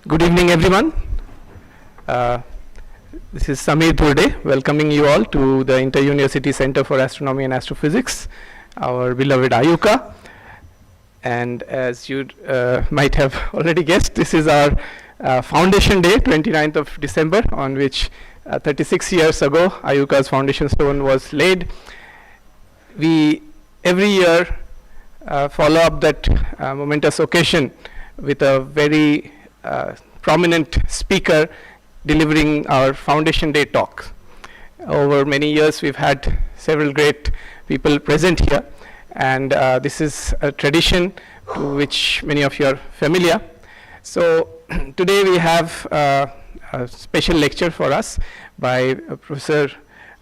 Good evening, everyone. This is Samir Dhurde welcoming you all to the Inter-University Center for Astronomy and Astrophysics, our beloved IUCAA. And as you might have already guessed, this is our Foundation Day, 29th of December, on which 36 years ago IUCAA's foundation stone was laid. We every year follow up that momentous occasion with a very prominent speaker delivering our Foundation Day talk. Over many years we've had several great people present here, and this is a tradition to which many of you are familiar. So today we have a special lecture for us by Professor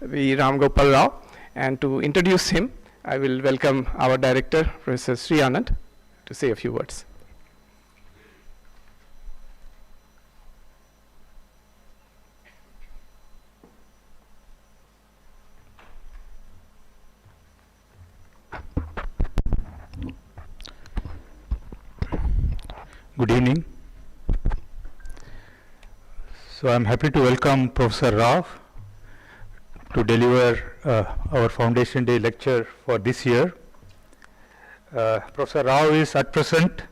V. Ramgopal Rao, and to introduce him I will welcome our director, Professor Sri Anand, to say a few words. Good evening. So I'm happy to welcome Professor Rao to deliver our Foundation Day lecture for this year. Professor Rao is at present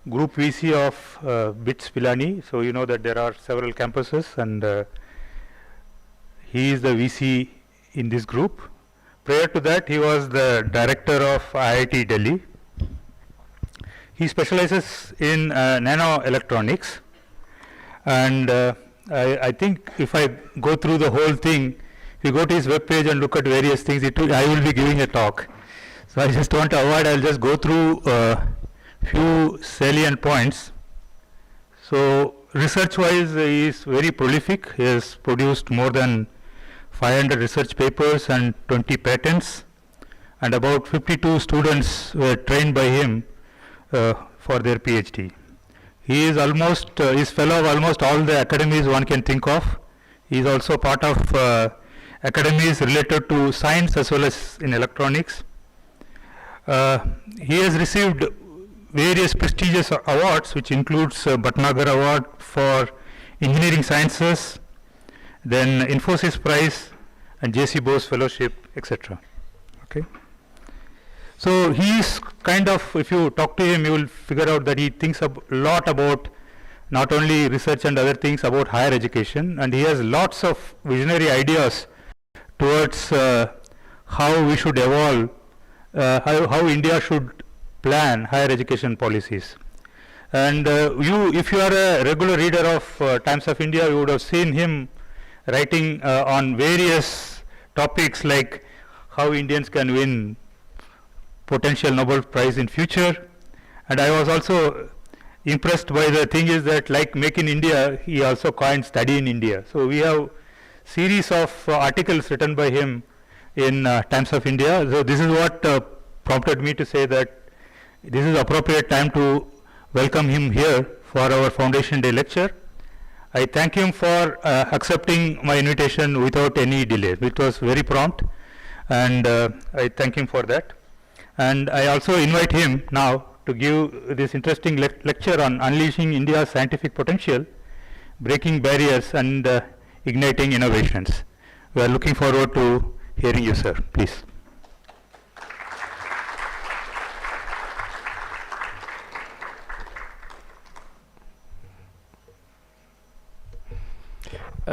Group VC of BITS Pilani. So you know that there are several campuses, and he is the VC in this group. Prior to that, he was the director of IIT Delhi. He specializes in nanoelectronics, and I think if I go through the whole thing, if you go to his webpage and look at various things, I will be giving a talk. So I just want to avoid, I'll just go through a few salient points. So research-wise, he is very prolific. He has produced more than 500 research papers and 20 patents, and about 52 students were trained by him for their PhD. He is almost, is fellow of almost all the academies one can think of. He is also part of academies related to science as well as in electronics. He has received various prestigious awards, which includes Bhatnagar Award for Engineering Sciences, then Infosys Prize and J.C. Bose Fellowship, etc. Okay. So he is kind of, if you talk to him, you will figure out that he thinks a lot about not only research and other things about higher education, and he has lots of visionary ideas towards how we should evolve, how India should plan higher education policies. And if you are a regular reader of Times of India, you would have seen him writing on various topics like how Indians can win potential Nobel Prize in future. And I was also impressed by the thing is that, like Make in India, he also coined Study in India. So we have series of articles written by him in Times of India. So this is what prompted me to say that this is appropriate time to welcome him here for our Foundation Day lecture. I thank him for accepting my invitation without any delay. It was very prompt, and I thank him for that. And I also invite him now to give this interesting lecture on unleashing India's scientific potential, breaking barriers and igniting innovations. We are looking forward to hearing you, sir. Please.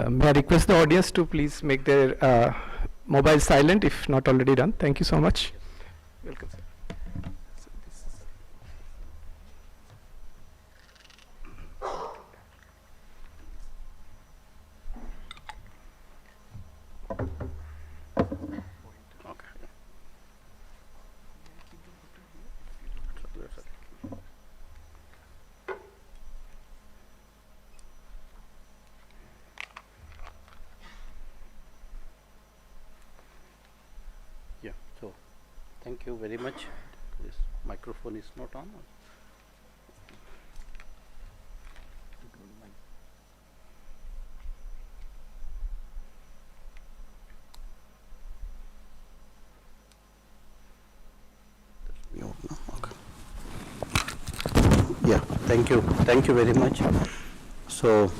May I request the audience to please make their mobile silent if not already done. Thank you so much. Welcome, sir. So this is okay. Yeah, so thank you very much. This microphone is not on. Okay. Yeah, thank you very much. So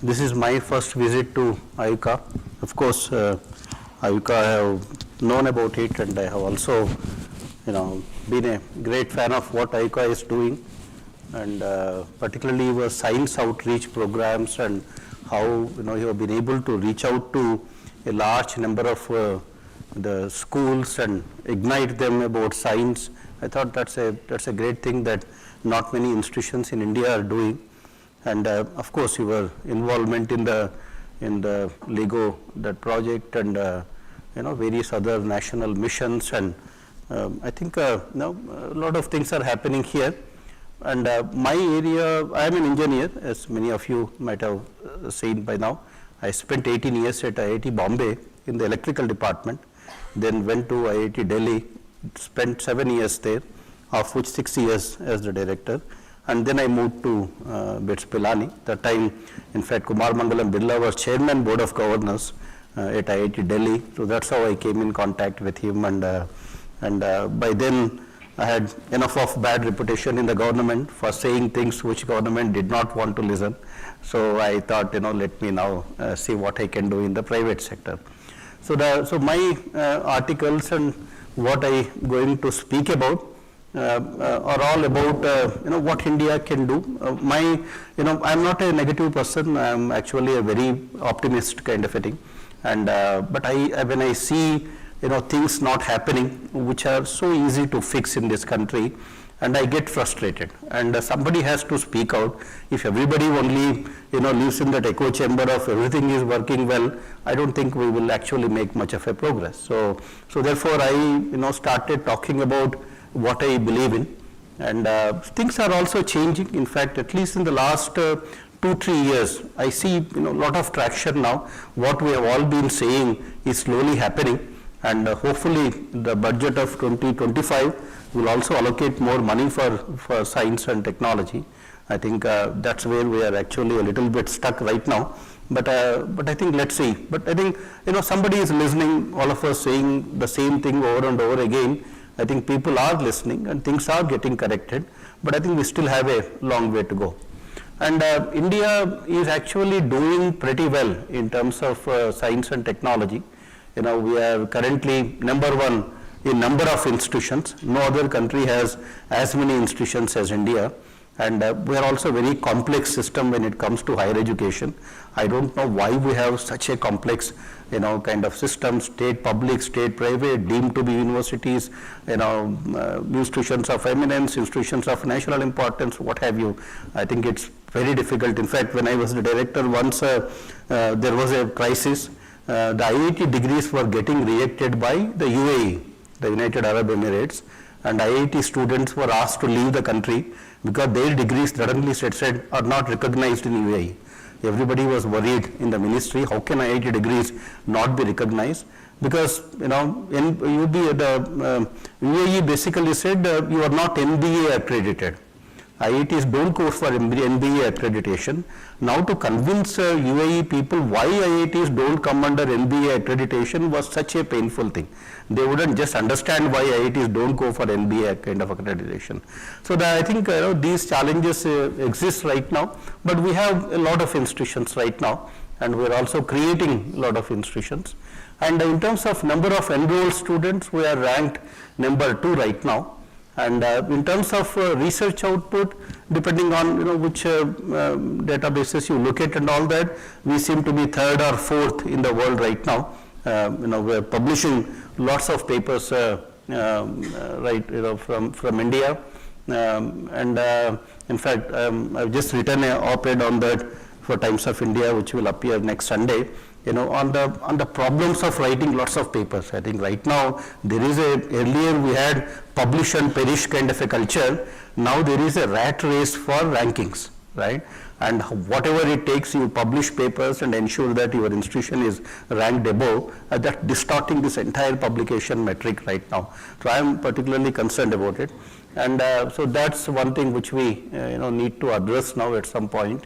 this is my first visit to IUCAA. Of course, IUCAA I have known about it, and I have also, been a great fan of what IUCAA is doing, and particularly your science outreach programs and how you have been able to reach out to a large number of the schools and ignite them about science. I thought that's a great thing that not many institutions in India are doing. And of course, your involvement in the LEGO that project and various other national missions, and I think a lot of things are happening here. And my area, I am an engineer, as many of you might have seen by now. I spent 18 years at IIT Bombay in the electrical department, then went to IIT Delhi, spent 7 years there, of which 6 years as the director. And then I moved to BITS Pilani. That time, in fact, Kumar Mangalam Birla was chairman board of governors at IIT Delhi. So that's how I came in contact with him. And by then, I had enough of bad reputation in the government for saying things which government did not want to listen. So I thought, let me now see what I can do in the private sector. So my articles and what I going to speak about are all about what India can do. I'm not a negative person. I'm actually a very optimist kind of a thing. And but when I see things not happening which are so easy to fix in this country, and I get frustrated, and somebody has to speak out. If everybody only lives in that echo chamber of everything is working well, I don't think we will actually make much of a progress. So therefore I started talking about what I believe in, and things are also changing. In fact, at least in the last 2-3 years, I see lot of traction now. What we have all been saying is slowly happening, and hopefully the budget of 2025 will also allocate more money for science and technology. I think that's where we are actually a little bit stuck right now. But I think let's see. But I think somebody is listening. All of us saying the same thing over and over again. I think people are listening and things are getting corrected. But I think we still have a long way to go. And India is actually doing pretty well in terms of science and technology. We are currently #1 in number of institutions. No other country has as many institutions as India. And we are also a very complex system when it comes to higher education. I don't know why we have such a complex, kind of system, state public, state private, deemed to be universities, institutions of eminence, institutions of national importance, what have you. I think it's very difficult. In fact, when I was the director, once there was a crisis, the IIT degrees were getting rejected by the UAE, the United Arab Emirates, and IIT students were asked to leave the country because their degrees suddenly said are not recognized in UAE. Everybody was worried in the ministry, how can IIT degrees not be recognized? Because UAE basically said you are not MBA accredited. IITs don't go for MBA accreditation. Now to convince UAE people why IITs don't come under MBA accreditation was such a painful thing. They wouldn't just understand why IITs don't go for MBA kind of accreditation. So I think these challenges exist right now, but we have a lot of institutions right now, and we're also creating a lot of institutions. And in terms of number of enrolled students, we are ranked #2 right now. And in terms of research output, depending on which databases you look at and all that, we seem to be 3rd or 4th in the world right now. We're publishing lots of papers from India, and in fact I've just written an op-ed on that for Times of India, which will appear next Sunday. On the problems of writing lots of papers. I think right now there is earlier we had publish and perish kind of a culture. Now there is a rat race for rankings, right? And whatever it takes, you publish papers and ensure that your institution is ranked above. That's distorting this entire publication metric right now. So I am particularly concerned about it. And so that's one thing which we need to address now at some point.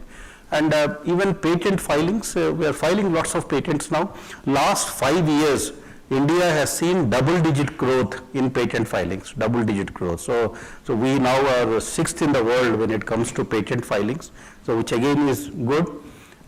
And even patent filings, we are filing lots of patents now. Last 5 years, India has seen double-digit growth in patent filings, double-digit growth. So we now are sixth in the world when it comes to patent filings, so which again is good.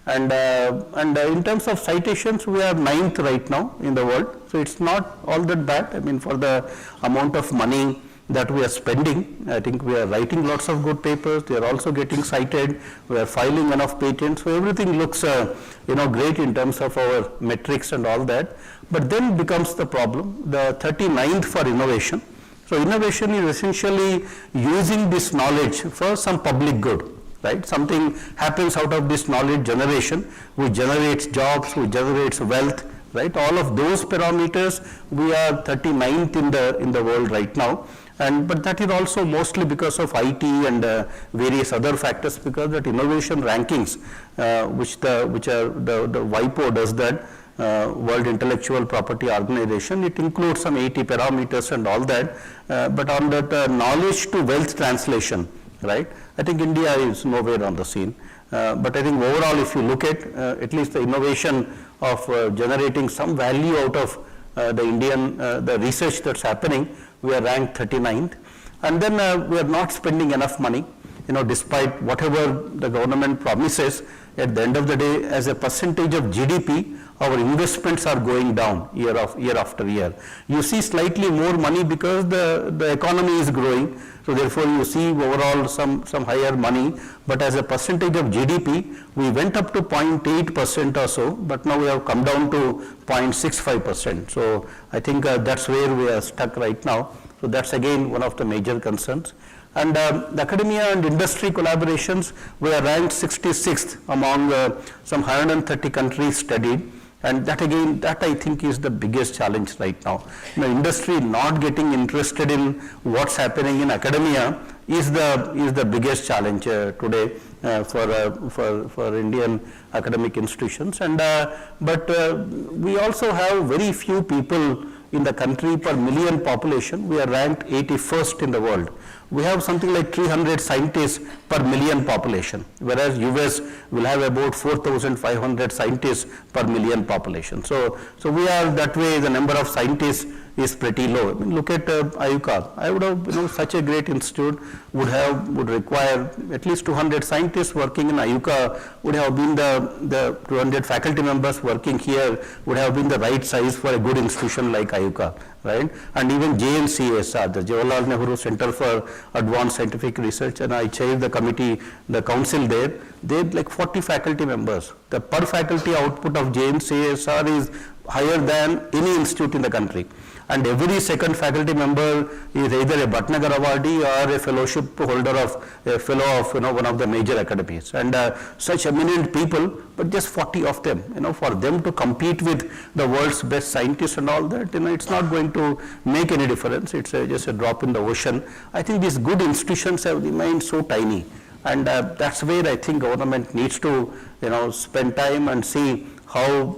And in terms of citations, we are ninth right now in the world. So it's not all that bad. I mean, for the amount of money that we are spending, I think we are writing lots of good papers. They are also getting cited. We are filing enough patents. So everything looks, great in terms of our metrics and all that. But then becomes the problem, the 39th for innovation. So innovation is essentially using this knowledge for some public good. Right? Something happens out of this knowledge generation, which generates jobs, which generates wealth, right? All of those parameters, we are 39th in the world right now. But that is also mostly because of IT and various other factors, because that innovation rankings, which the WIPO does, that World Intellectual Property Organization, it includes some 80 parameters and all that, but on that knowledge to wealth translation, right? I think India is nowhere on the scene. But I think overall, if you look at least the innovation of generating some value out of the research that's happening, we are ranked 39th. And then we are not spending enough money, despite whatever the government promises. At the end of the day, as a percentage of GDP, our investments are going down year after year. You see slightly more money because the economy is growing, so therefore you see overall some higher money, but as a percentage of GDP, we went up to 0.8% or so, but now we have come down to 0.65%. So I think that's where we are stuck right now. So that's again one of the major concerns. And the academia and industry collaborations, we are ranked 66th among some 130 countries studied. And that again, that I think is the biggest challenge right now. Industry not getting interested in what's happening in academia is the biggest challenge today for Indian academic institutions. And but we also have very few people in the country per million population. We are ranked 81st in the world. We have something like 300 scientists per million population, whereas US will have about 4,500 scientists per million population. So we are that way, the number of scientists is pretty low. I mean, look at IUCAA. I would have, such a great institute would require at least 200 scientists working in IUCAA, would have been the 200 faculty members working here would have been the right size for a good institution like IUCAA, right? And even JNCSR, the Jawaharlal Nehru Center for Advanced Scientific Research, and I chair the committee, the council there, they had like 40 faculty members. The per faculty output of JNCSR is higher than any institute in the country. And every second faculty member is either a Bhatnagar awardee or a fellowship holder of a fellow of one of the major academies. And such eminent people, but just 40 of them. For them to compete with the world's best scientists and all that, it's not going to make any difference. It's just a drop in the ocean. I think these good institutions have remained so tiny, and that's where I think government needs to spend time and see how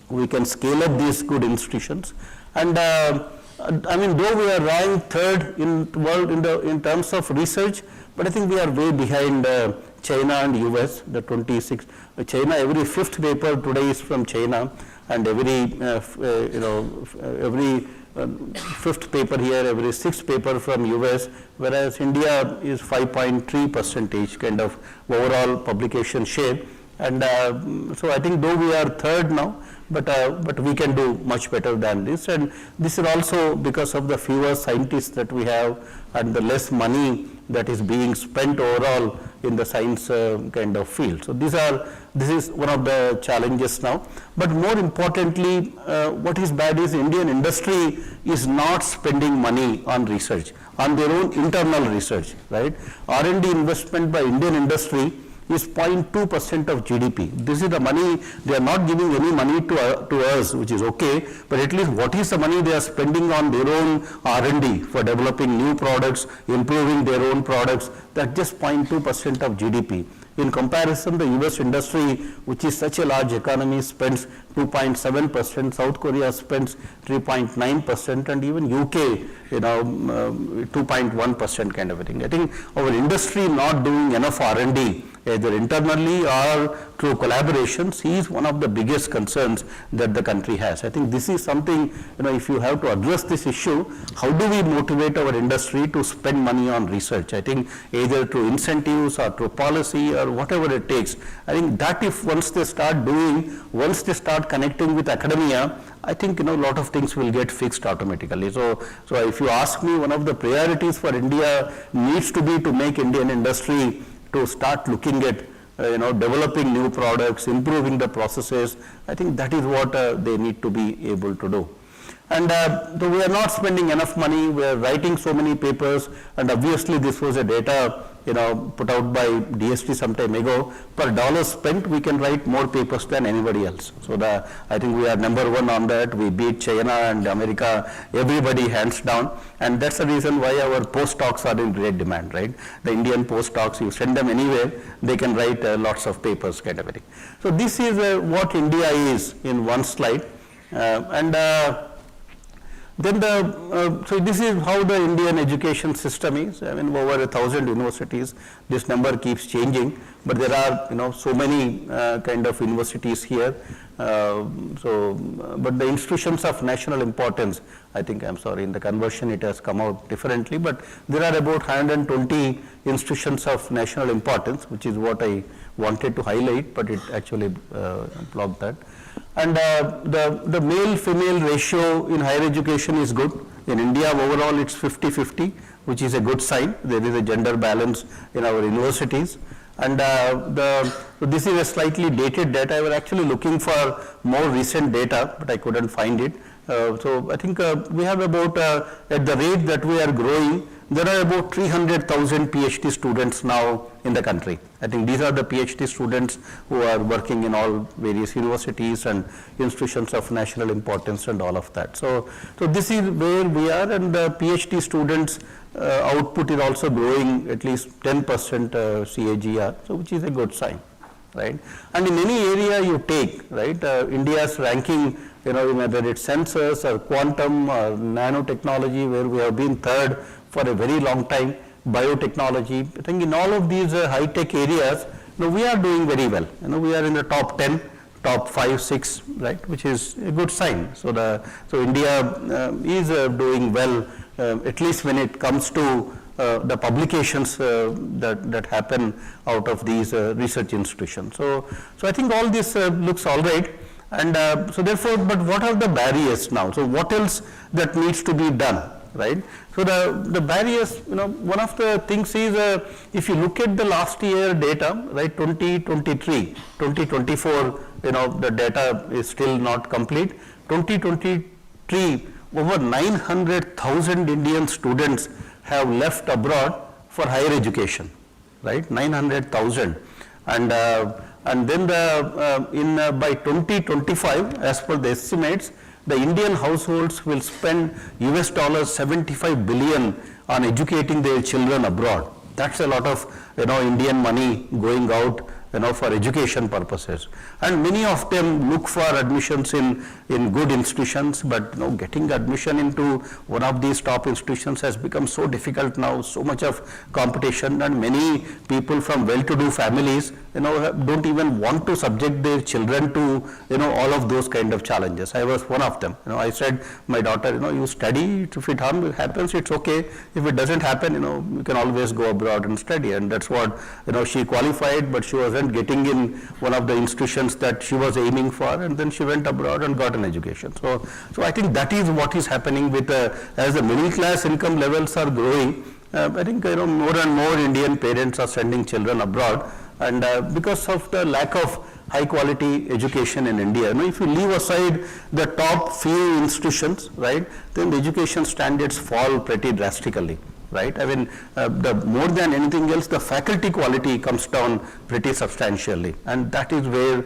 we can scale up these good institutions. And I mean, though we are ranked third in world in terms of research, but I think we are way behind China and US. The 26 China, every fifth paper today is from China, and every fifth paper here, every sixth paper from US, whereas India is 5.3% kind of overall publication share. And so I think though we are third now, but we can do much better than this. And this is also because of the fewer scientists that we have and the less money that is being spent overall in the science kind of field. So this is one of the challenges now. But more importantly, what is bad is Indian industry is not spending money on research, on their own internal research, right? R&D investment by Indian industry is 0.2% of GDP. This is the money, they are not giving any money to us, which is okay, but at least what is the money they are spending on their own R&D for developing new products, improving their own products, that's just 0.2% of GDP. In comparison, the US industry, which is such a large economy, spends 2.7%, South Korea spends 3.9%, and even UK, 2.1% kind of a thing. I think our industry not doing enough R&D either internally or through collaborations, is one of the biggest concerns that the country has. I think this is something, if you have to address this issue, how do we motivate our industry to spend money on research? I think either through incentives or through policy or whatever it takes. I think that if once they start doing, once they start connecting with academia, I think, a lot of things will get fixed automatically. So if you ask me, one of the priorities for India needs to be to make Indian industry to start looking at, developing new products, improving the processes. I think that is what they need to be able to do. And though we are not spending enough money, we are writing so many papers, and obviously this was a data, put out by DST some time ago. Per dollar spent, we can write more papers than anybody else. So I think we are #1 on that. We beat China and America, everybody hands down. And that's the reason why our postdocs are in great demand, right? The Indian postdocs, you send them anywhere, they can write lots of papers, kind of thing. So this is what India is in one slide. Then so this is how the Indian education system is. I mean, over 1,000 universities. This number keeps changing, but there are so many kind of universities here. But the institutions of national importance, I think, I'm sorry, in the conversion it has come out differently, but there are about 120 institutions of national importance, which is what I wanted to highlight, but it actually blocked that. And the male-female ratio in higher education is good. In India, overall, it's 50-50, which is a good sign. There is a gender balance in our universities. And this is a slightly dated data. I was actually looking for more recent data, but I couldn't find it. So I think we have about, at the rate that we are growing, there are about 300,000 PhD students now in the country. I think these are the PhD students who are working in all various universities and institutions of national importance and all of that. So this is where we are, and the PhD students output is also growing at least 10% CAGR, so which is a good sign, right? And in any area you take, right, India's ranking, whether it's sensors or quantum or nanotechnology, where we have been third for a very long time, biotechnology. I think in all of these high-tech areas, we are doing very well. We are in the top 10, top 5, 6, right, which is a good sign. So India is doing well, at least when it comes to the publications that happen out of these research institutions. So I think all this looks all right. And so therefore, but what are the barriers now? So what else that needs to be done, right? So the barriers, one of the things is, if you look at the last year data, right, 2023, 2024, the data is still not complete. 2023, over 900,000 Indian students have left abroad for higher education, right, 900,000. And then by 2025, as per the estimates, the Indian households will spend US $75 billion on educating their children abroad. That's a lot of Indian money going out for education purposes. And many of them look for admissions in good institutions, but getting admission into one of these top institutions has become so difficult now, so much of competition, and many people from well-to-do families don't even want to subject their children to all of those kind of challenges. I was one of them. I said, my daughter, you study, if it happens, it's okay. If it doesn't happen, you can always go abroad and study. And that's what, she qualified, but she wasn't getting in one of the institutions that she was aiming for, and then she went abroad and got an education. So I think that is what is happening with, as the middle class income levels are growing, I think more and more Indian parents are sending children abroad, and because of the lack of high quality education in India. If you leave aside the top few institutions, right, then the education standards fall pretty drastically. Right? I mean, more than anything else, the faculty quality comes down pretty substantially, and that is where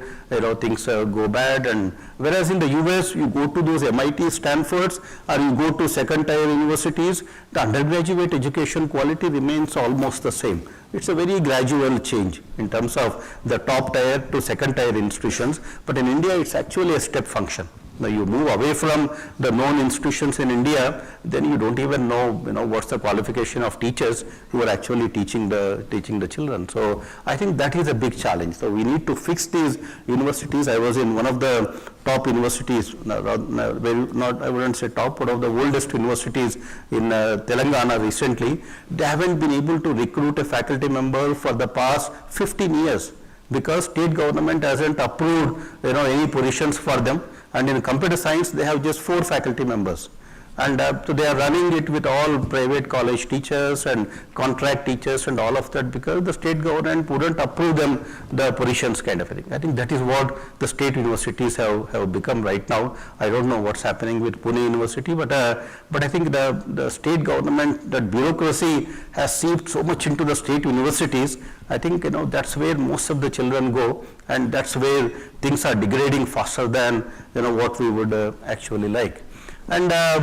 things go bad. And whereas in the US, you go to those MIT, Stanfords, or you go to second-tier universities, the undergraduate education quality remains almost the same. It's a very gradual change in terms of the top-tier to second-tier institutions, but in India, it's actually a step function. Now you move away from the known institutions in India, then you don't even know, what's the qualification of teachers who are actually teaching the children. So I think that is a big challenge. So we need to fix these universities. I was in one of the top universities, I wouldn't say top, one of the oldest universities in Telangana recently. They haven't been able to recruit a faculty member for the past 15 years because state government hasn't approved any positions for them, and in computer science they have just 4 faculty members. And so they are running it with all private college teachers and contract teachers and all of that because the state government wouldn't approve them the positions kind of a thing. I think that is what the state universities have become right now. I don't know what's happening with Pune University, but I think the state government, that bureaucracy has seeped so much into the state universities. I think that's where most of the children go, and that's where things are degrading faster than what we would actually like. And I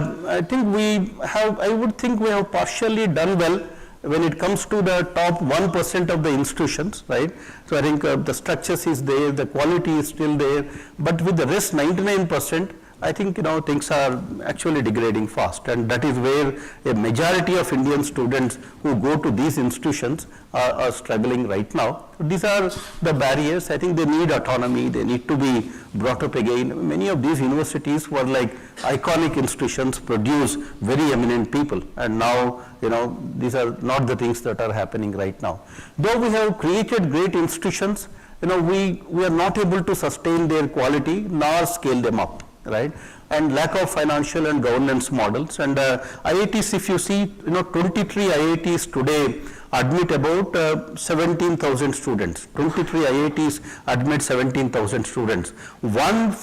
would think we have partially done well when it comes to the top 1% of the institutions, right? So I think the structures is there, the quality is still there, but with the rest 99%, I think things are actually degrading fast, and that is where a majority of Indian students who go to these institutions are struggling right now. So these are the barriers. I think they need autonomy, they need to be brought up again. Many of these universities were like iconic institutions, produce very eminent people, and now these are not the things that are happening right now. Though we have created great institutions, we are not able to sustain their quality nor scale them up. Right, and lack of financial and governance models. And IITs, if you see, 23 IITs today admit about 17,000 students. 23 IITs admit 17,000 students. One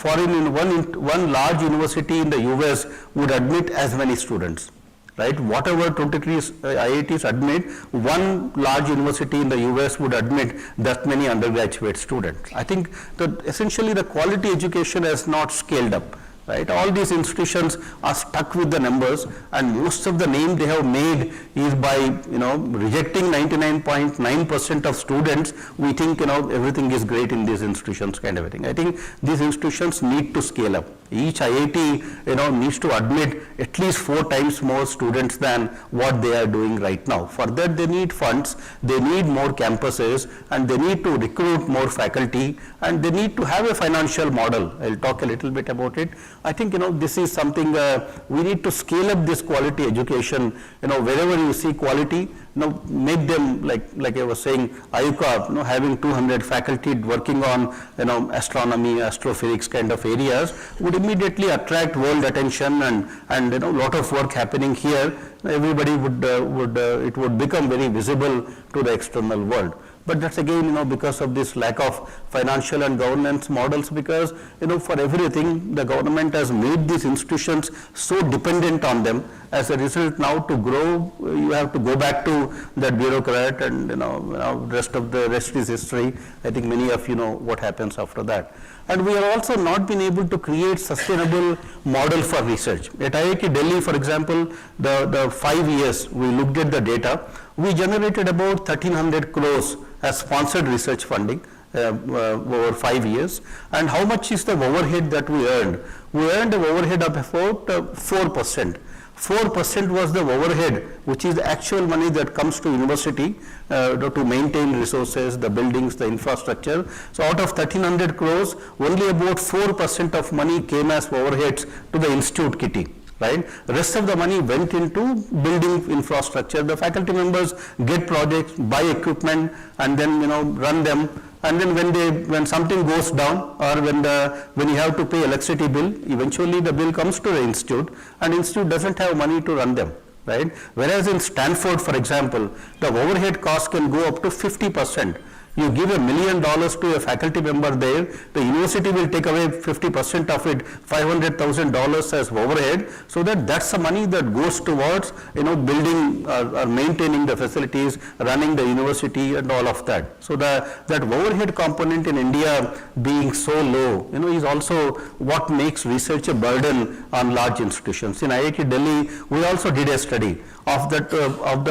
large university in the US would admit as many students. Right, whatever 23 IITs admit, one large university in the US would admit that many undergraduate students. I think that essentially the quality education has not scaled up. Right, all these institutions are stuck with the numbers, and most of the name they have made is by rejecting 99.9% of students. We think everything is great in these institutions kind of a thing. I think these institutions need to scale up. Each IIT needs to admit at least 4 times more students than what they are doing right now. For that they need funds, they need more campuses, and they need to recruit more faculty, and they need to have a financial model. I'll talk a little bit about it. I think this is something we need to scale up this quality education. Wherever you see quality, make them like I was saying, IUCAA, having 200 faculty working on astronomy, astrophysics kind of areas would immediately attract world attention, and a lot of work happening here. Everybody it would become very visible to the external world. But that's again, because of this lack of financial and governance models, because, for everything, the government has made these institutions so dependent on them. As a result, now to grow, you have to go back to that bureaucrat, and, the rest is history. I think many of you know what happens after that. And we have also not been able to create sustainable model for research. At IIT Delhi, for example, the 5 years we looked at the data, we generated about 1,300 crores as sponsored research funding over 5 years. And how much is the overhead that we earned? We earned an overhead of about 4%. 4% was the overhead, which is the actual money that comes to university to maintain resources, the buildings, the infrastructure. So out of 1,300 crores, only about 4% of money came as overheads to the institute kitty. Right, rest of the money went into building infrastructure. The faculty members get projects, buy equipment, and then run them. And then when something goes down, or when you have to pay electricity bill, eventually the bill comes to the institute, and institute doesn't have money to run them. Right, whereas in Stanford, for example, the overhead cost can go up to 50%. You give $1 million to a faculty member there, the university will take away 50% of it, $500,000 as overhead, so that's the money that goes towards building or maintaining the facilities, running the university, and all of that. So that overhead component in India being so low, is also what makes research a burden on large institutions. In IIT Delhi, we also did a study of the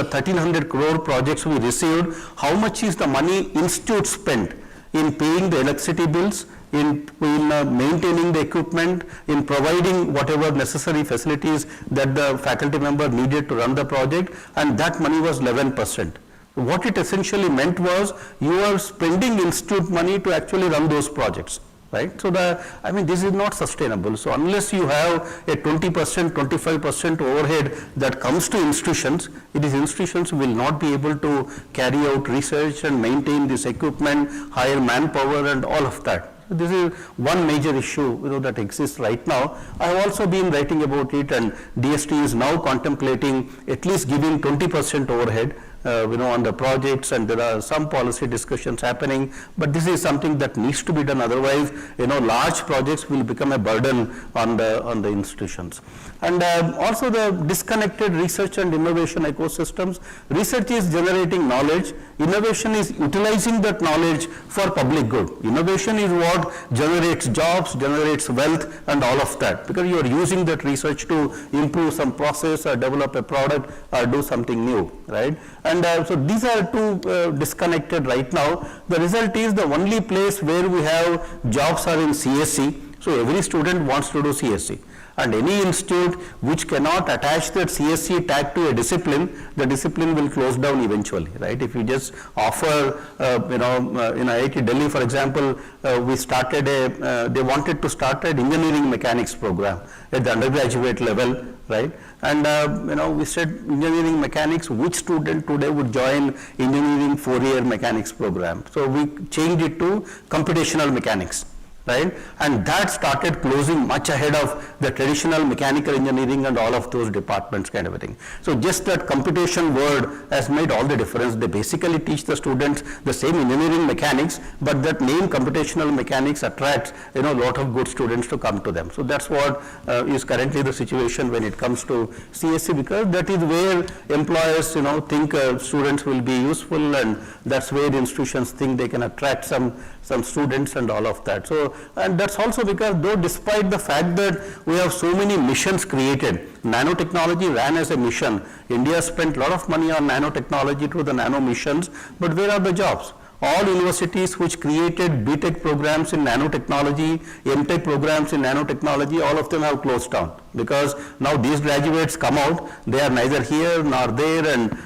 1,300 crore projects we received. How much is the money institute spent in paying the electricity bills, in maintaining the equipment, in providing whatever necessary facilities that the faculty member needed to run the project, and that money was 11%. What it essentially meant was you are spending institute money to actually run those projects. Right? So, this is not sustainable. So, unless you have a 20%, 25% overhead that comes to institutions, institutions will not be able to carry out research and maintain this equipment, hire manpower and all of that. So, this is one major issue that exists right now. I have also been writing about it, and DST is now contemplating at least giving 20% overhead on the projects, and there are some policy discussions happening, but this is something that needs to be done. Otherwise, large projects will become a burden on the institutions. And also the disconnected research and innovation ecosystems. Research is generating knowledge, innovation is utilizing that knowledge for public good. Innovation is what generates jobs, generates wealth and all of that, because you are using that research to improve some process or develop a product or do something new, right? And so these are two disconnected right now. The result is the only place where we have jobs are in CSC. So every student wants to do CSC. And any institute which cannot attach that CSC tag to a discipline, the discipline will close down eventually, right? If you just offer, in IIT Delhi, for example, we started they wanted to start an engineering mechanics program at the undergraduate level, right? And we said engineering mechanics, which student today would join engineering 4-year mechanics program? So we changed it to computational mechanics. Right? And that started closing much ahead of the traditional mechanical engineering and all of those departments kind of a thing. So just that computation word has made all the difference. They basically teach the students the same engineering mechanics, but that name computational mechanics attracts a lot of good students to come to them. So that's what is currently the situation when it comes to CSC, because that is where employers think students will be useful, and that's where the institutions think they can attract some students and all of that. So, and that's also because though despite the fact that we have so many missions created, nanotechnology ran as a mission. India spent a lot of money on nanotechnology through the nano missions, but where are the jobs? All universities which created BTech programs in nanotechnology, MTech programs in nanotechnology, all of them have closed down, because now these graduates come out, they are neither here nor there, and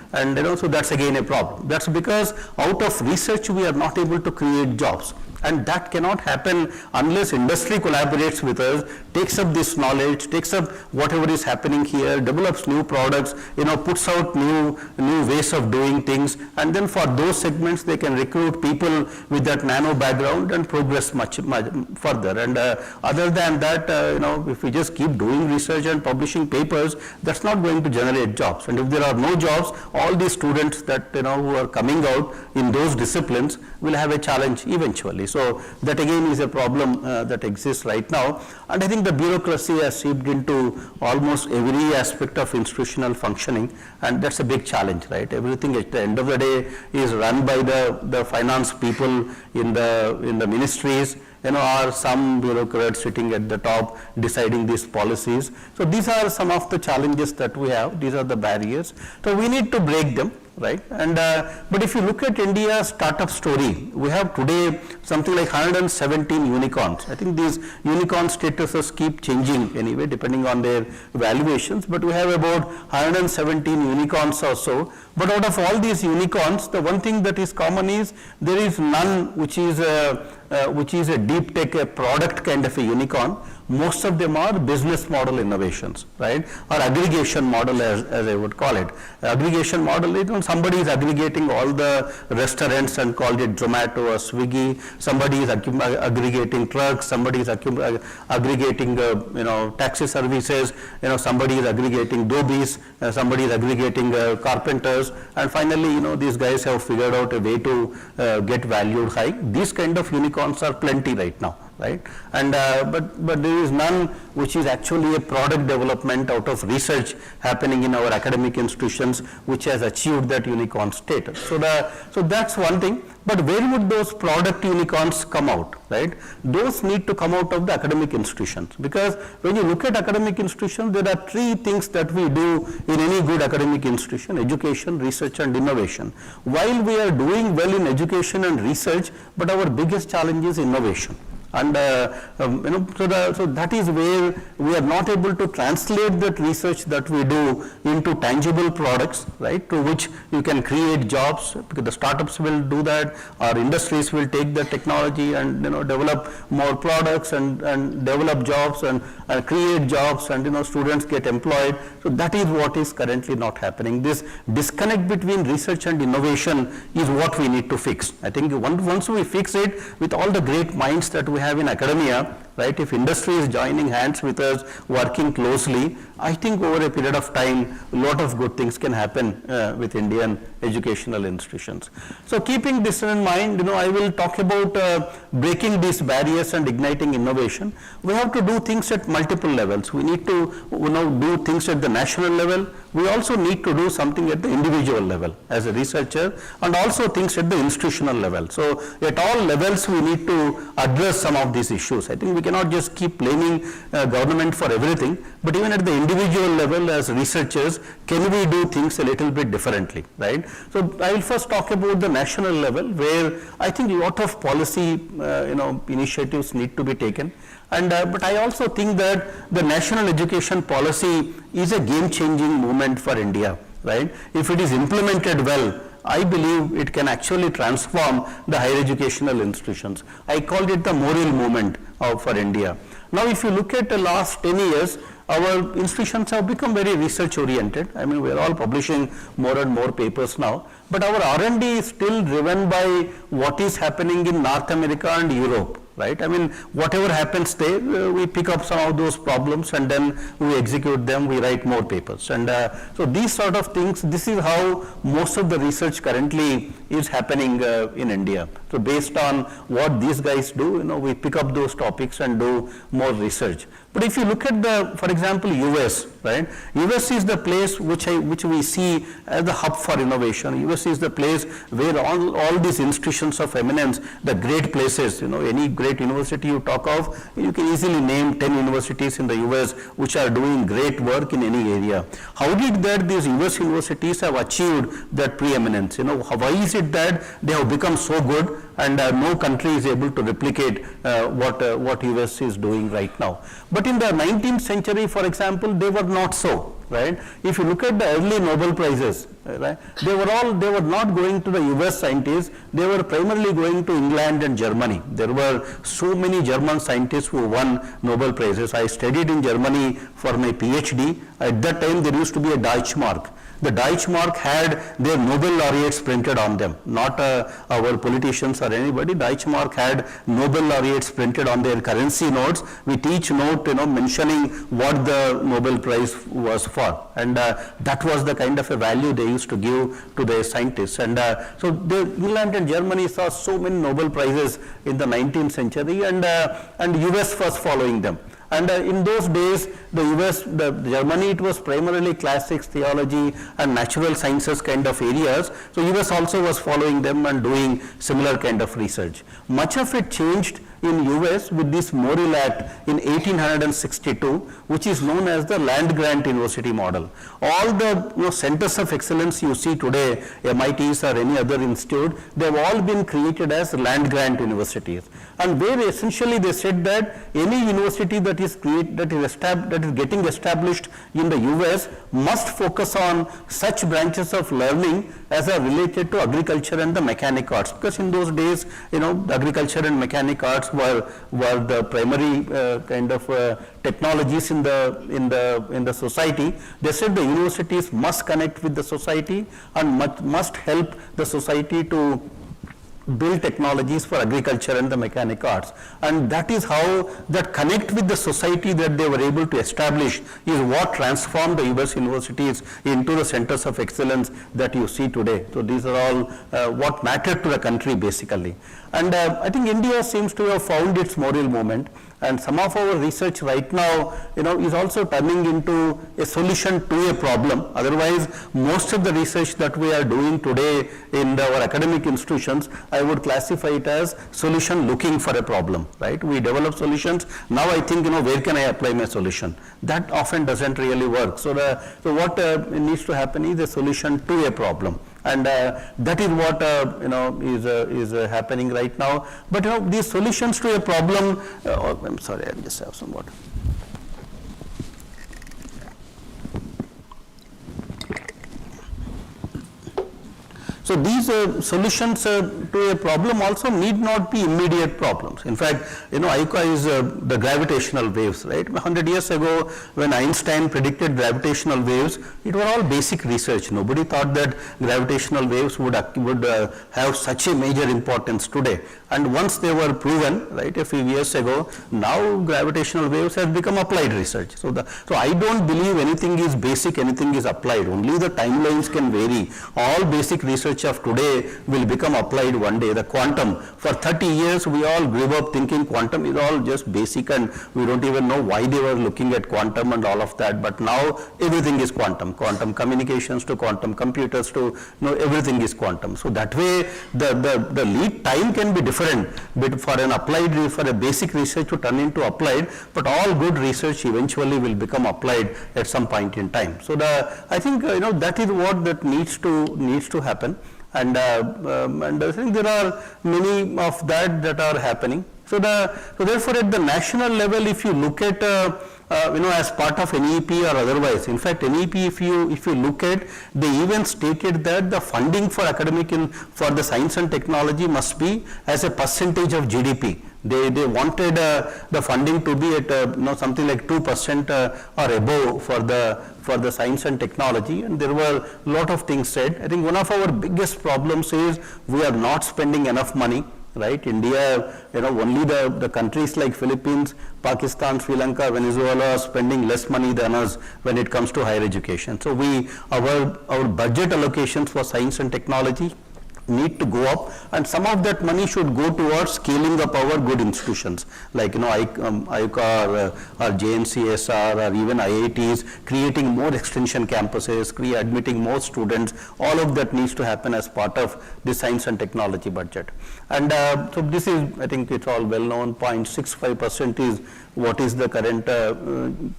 so that's again a problem. That's because out of research we are not able to create jobs. And that cannot happen unless industry collaborates with us, takes up this knowledge, takes up whatever is happening here, develops new products, puts out new ways of doing things, and then for those segments they can recruit people with that nano background and progress much further. And other than that, if we just keep doing research and publishing papers, that's not going to generate jobs. And if there are no jobs, all these students that who are coming out in those disciplines will have a challenge eventually. So that again is a problem that exists right now, and I think the bureaucracy has seeped into almost every aspect of institutional functioning, and that's a big challenge, right? Everything at the end of the day is run by the finance people in the ministries, or some bureaucrats sitting at the top deciding these policies. So these are some of the challenges that we have. These are the barriers. So we need to break them, right? And but if you look at India's startup story, we have today something like 117 unicorns. I think these unicorn statuses keep changing anyway, depending on their valuations, but we have about 117 unicorns or so. But out of all these unicorns, the one thing that is common is there is none which is a deep tech, a product kind of a unicorn. Most of them are business model innovations, right? Or aggregation model, as I would call it. Aggregation model is somebody is aggregating all the restaurants and called it Zomato or Swiggy. Somebody is aggregating trucks. Somebody is aggregating taxi services. Somebody is aggregating dobies. Somebody is aggregating carpenters. And finally, these guys have figured out a way to get valued high. These kind of unicorns are plenty right now, right? And but there is none which is actually a product development out of research happening in our academic institutions which has achieved that unicorn status. So that's one thing. But where would those product unicorns come out, right? Those need to come out of the academic institutions, because when you look at academic institutions, there are three things that we do in any good academic institution: education, research and innovation. While we are doing well in education and research, but our biggest challenge is innovation. And so that is where we are not able to translate that research that we do into tangible products, right, to which you can create jobs, because the startups will do that, our industries will take the technology and develop more products and develop jobs and create jobs, and students get employed. So that is what is currently not happening. This disconnect between research and innovation is what we need to fix. I think once we fix it, with all the great minds that we have in academia, right, if industry is joining hands with us, working closely, I think over a period of time, a lot of good things can happen with Indian educational institutions. So keeping this in mind, I will talk about breaking these barriers and igniting innovation. We have to do things at multiple levels. We need to do things at the national level. We also need to do something at the individual level as a researcher, and also things at the institutional level. So at all levels we need to address some of these issues. I think we cannot just keep blaming government for everything, but even at the individual level as researchers, can we do things a little bit differently, right? So I will first talk about the national level, where I think a lot of policy initiatives need to be taken. And but I also think that the national education policy is a game-changing movement for India, right? If it is implemented well, I believe it can actually transform the higher educational institutions. I called it the moral movement for India. Now, if you look at the last 10 years, our institutions have become very research oriented. I mean, we are all publishing more and more papers now, but our R&D is still driven by what is happening in North America and Europe, right? I mean, whatever happens there, we pick up some of those problems and then we execute them, we write more papers. And so these sort of things, this is how most of the research currently is happening in India. So based on what these guys do, we pick up those topics and do more research. But if you look at for example, US, right? US is the place which we see as the hub for innovation. US is the place where all these institutions of eminence, the great places, any great university you talk of, you can easily name 10 universities in the US which are doing great work in any area. How did that these US universities have achieved that preeminence? Why is it that they have become so good and no country is able to replicate what US is doing right now? But in the 19th century, for example, they were not so, right? If you look at the early Nobel Prizes, right, they were not going to the US scientists, they were primarily going to England and Germany. There were so many German scientists who won Nobel Prizes. I studied in Germany for my PhD. At that time, there used to be a Deutschmark. The Deutschmark had their Nobel laureates printed on them, not our politicians or anybody. Deutschmark had Nobel laureates printed on their currency notes, with each note mentioning what the Nobel Prize was for, and that was the kind of a value they used to give to their scientists. And so England and Germany saw so many Nobel Prizes in the 19th century, and US was following them. And in those days, Germany, it was primarily classics, theology, and natural sciences kind of areas. So US also was following them and doing similar kind of research. Much of it changed in US with this Morrill Act in 1862, which is known as the land grant university model. All the centers of excellence you see today, MITs or any other institute, they've all been created as land grant universities. And where essentially they said that any university that is getting established in the US must focus on such branches of learning as are related to agriculture and the mechanic arts, because in those days, agriculture and mechanic arts were the primary kind of technologies in the society. They said the universities must connect with the society and must help the society to build technologies for agriculture and the mechanic arts. And that is how that connect with the society that they were able to establish is what transformed the US universities into the centers of excellence that you see today. So these are all what mattered to the country basically. And I think India seems to have found its moral moment. And some of our research right now, is also turning into a solution to a problem. Otherwise, most of the research that we are doing today in our academic institutions, I would classify it as solution looking for a problem, right? We develop solutions. Now I think, where can I apply my solution? That often doesn't really work. So what needs to happen is a solution to a problem. and that is what is happening right now. But these solutions to a problem. I'm sorry, I'll just have some water. So these solutions to a problem also need not be immediate problems. In fact, IUCAA is the gravitational waves, right? 100 years ago, when Einstein predicted gravitational waves, it was all basic research. Nobody thought that gravitational waves would have such a major importance today. And once they were proven, right, a few years ago, now gravitational waves have become applied research. So I don't believe anything is basic, anything is applied. Only the timelines can vary. All basic research of today will become applied one day. The quantum, for 30 years we all grew up thinking quantum is all just basic, and we don't even know why they were looking at quantum and all of that. But now everything is quantum. Quantum communications to quantum computers to everything is quantum. So that way the lead time can be different, but for an applied, for a basic research to turn into applied, but all good research eventually will become applied at some point in time. So I think that is what that needs to happen. And I think there are many of that are happening. So therefore, at the national level, if you look at as part of NEP or otherwise, in fact, NEP, if you look at, they even stated that the funding for for the science and technology must be as a percentage of GDP. They wanted the funding to be at something like 2% or above for the science and technology, and there were a lot of things said. I think one of our biggest problems is we are not spending enough money. Right, India, only the countries like Philippines, Pakistan, Sri Lanka, Venezuela are spending less money than us when it comes to higher education. So our budget allocations for science and technology need to go up, and some of that money should go towards scaling up our good institutions like IUCAA or JNCSR or even IITs, creating more extension campuses, admitting more students. All of that needs to happen as part of the science and technology budget. And so this is, I think it's all well known, 0.65% is what is the current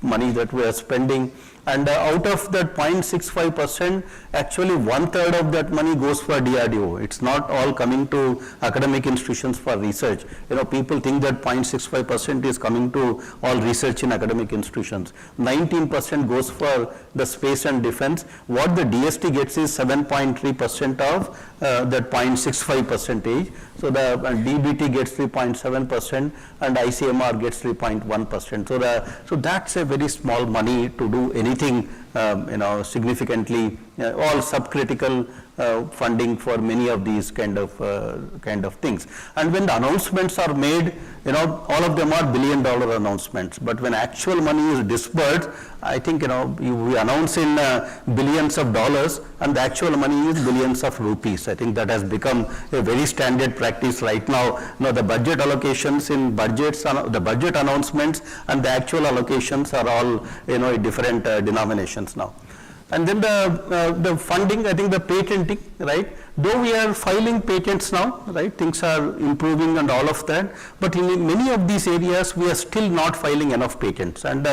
money that we are spending. And out of that 0.65%, actually 1/3 of that money goes for DRDO. It's not all coming to academic institutions for research. People think that 0.65% is coming to all research in academic institutions. 19% goes for the space and defense. What the DST gets is 7.3% of that 0.65%. So the DBT gets 3.7% and ICMR gets 3.1%. So that's a very small money to do anything significantly, all subcritical funding for many of these kind of things. And when the announcements are made, all of them are billion-dollar announcements. But when actual money is disbursed, I think we announce in billions of dollars, and the actual money is billions of rupees. I think that has become a very standard practice right now. The budget allocations in budgets, the budget announcements, and the actual allocations are all in different denominations now. And then the funding, I think the patenting, right? Though we are filing patents now, right? Things are improving and all of that, but in many of these areas, we are still not filing enough patents and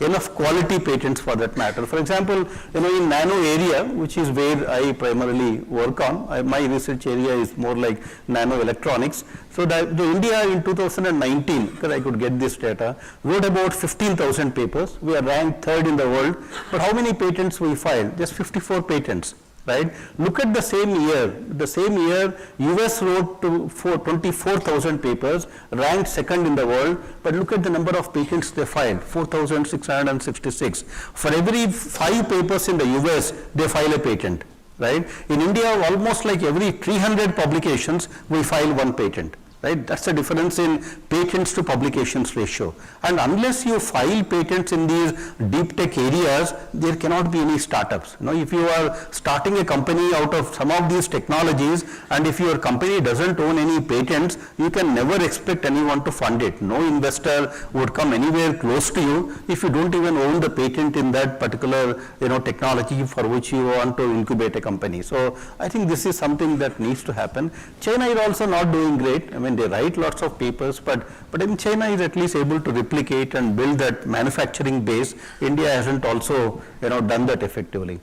enough quality patents for that matter. For example, in nano area, which is where I primarily work on, my research area is more like nano electronics. So the India in 2019, because I could get this data, wrote about 15,000 papers. We are ranked 3rd in the world, but how many patents we filed? Just 54 patents. Right? Look at the same year, US wrote for 24,000 papers, ranked 2nd in the world, but look at the number of patents they filed, 4,666. For every 5 papers in the US, they file a patent, right? In India, almost like every 300 publications, we file 1 patent. Right? That's the difference in patents to publications ratio. And unless you file patents in these deep tech areas, there cannot be any startups. If you are starting a company out of some of these technologies, and if your company doesn't own any patents, you can never expect anyone to fund it. No investor would come anywhere close to you if you don't even own the patent in that particular technology for which you want to incubate a company. So I think this is something that needs to happen. China is also not doing great. I mean, they write lots of papers, but in China is at least able to replicate and build that manufacturing base. India hasn't also done that effectively.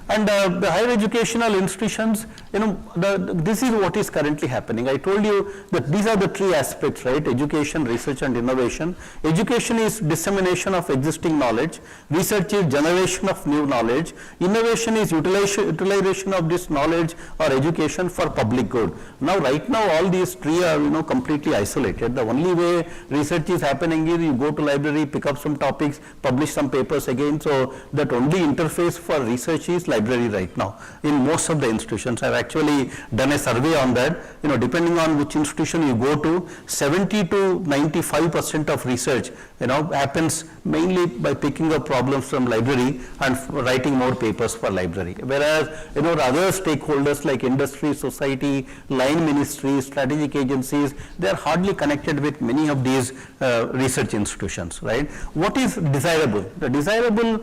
And the higher educational institutions, this is what is currently happening. I told you that these are the three aspects, right? Education, research and innovation. Education is dissemination of existing knowledge. Research is generation of new knowledge. Innovation is utilization of this knowledge or education for public good. Now, right now, all these three are, completely isolated. The only way research is happening is you go to library, pick up some topics, publish some papers again. So that only interface for research is library right now in most of the institutions. I've actually done a survey on that. Depending on which institution you go to, 70 to 95% of research, happens mainly by picking up problems from library and writing more papers for library. Whereas, the other stakeholders like industry, society, line ministries, strategic agencies, they are hardly connected with many of these research institutions, right? What is desirable? The desirable,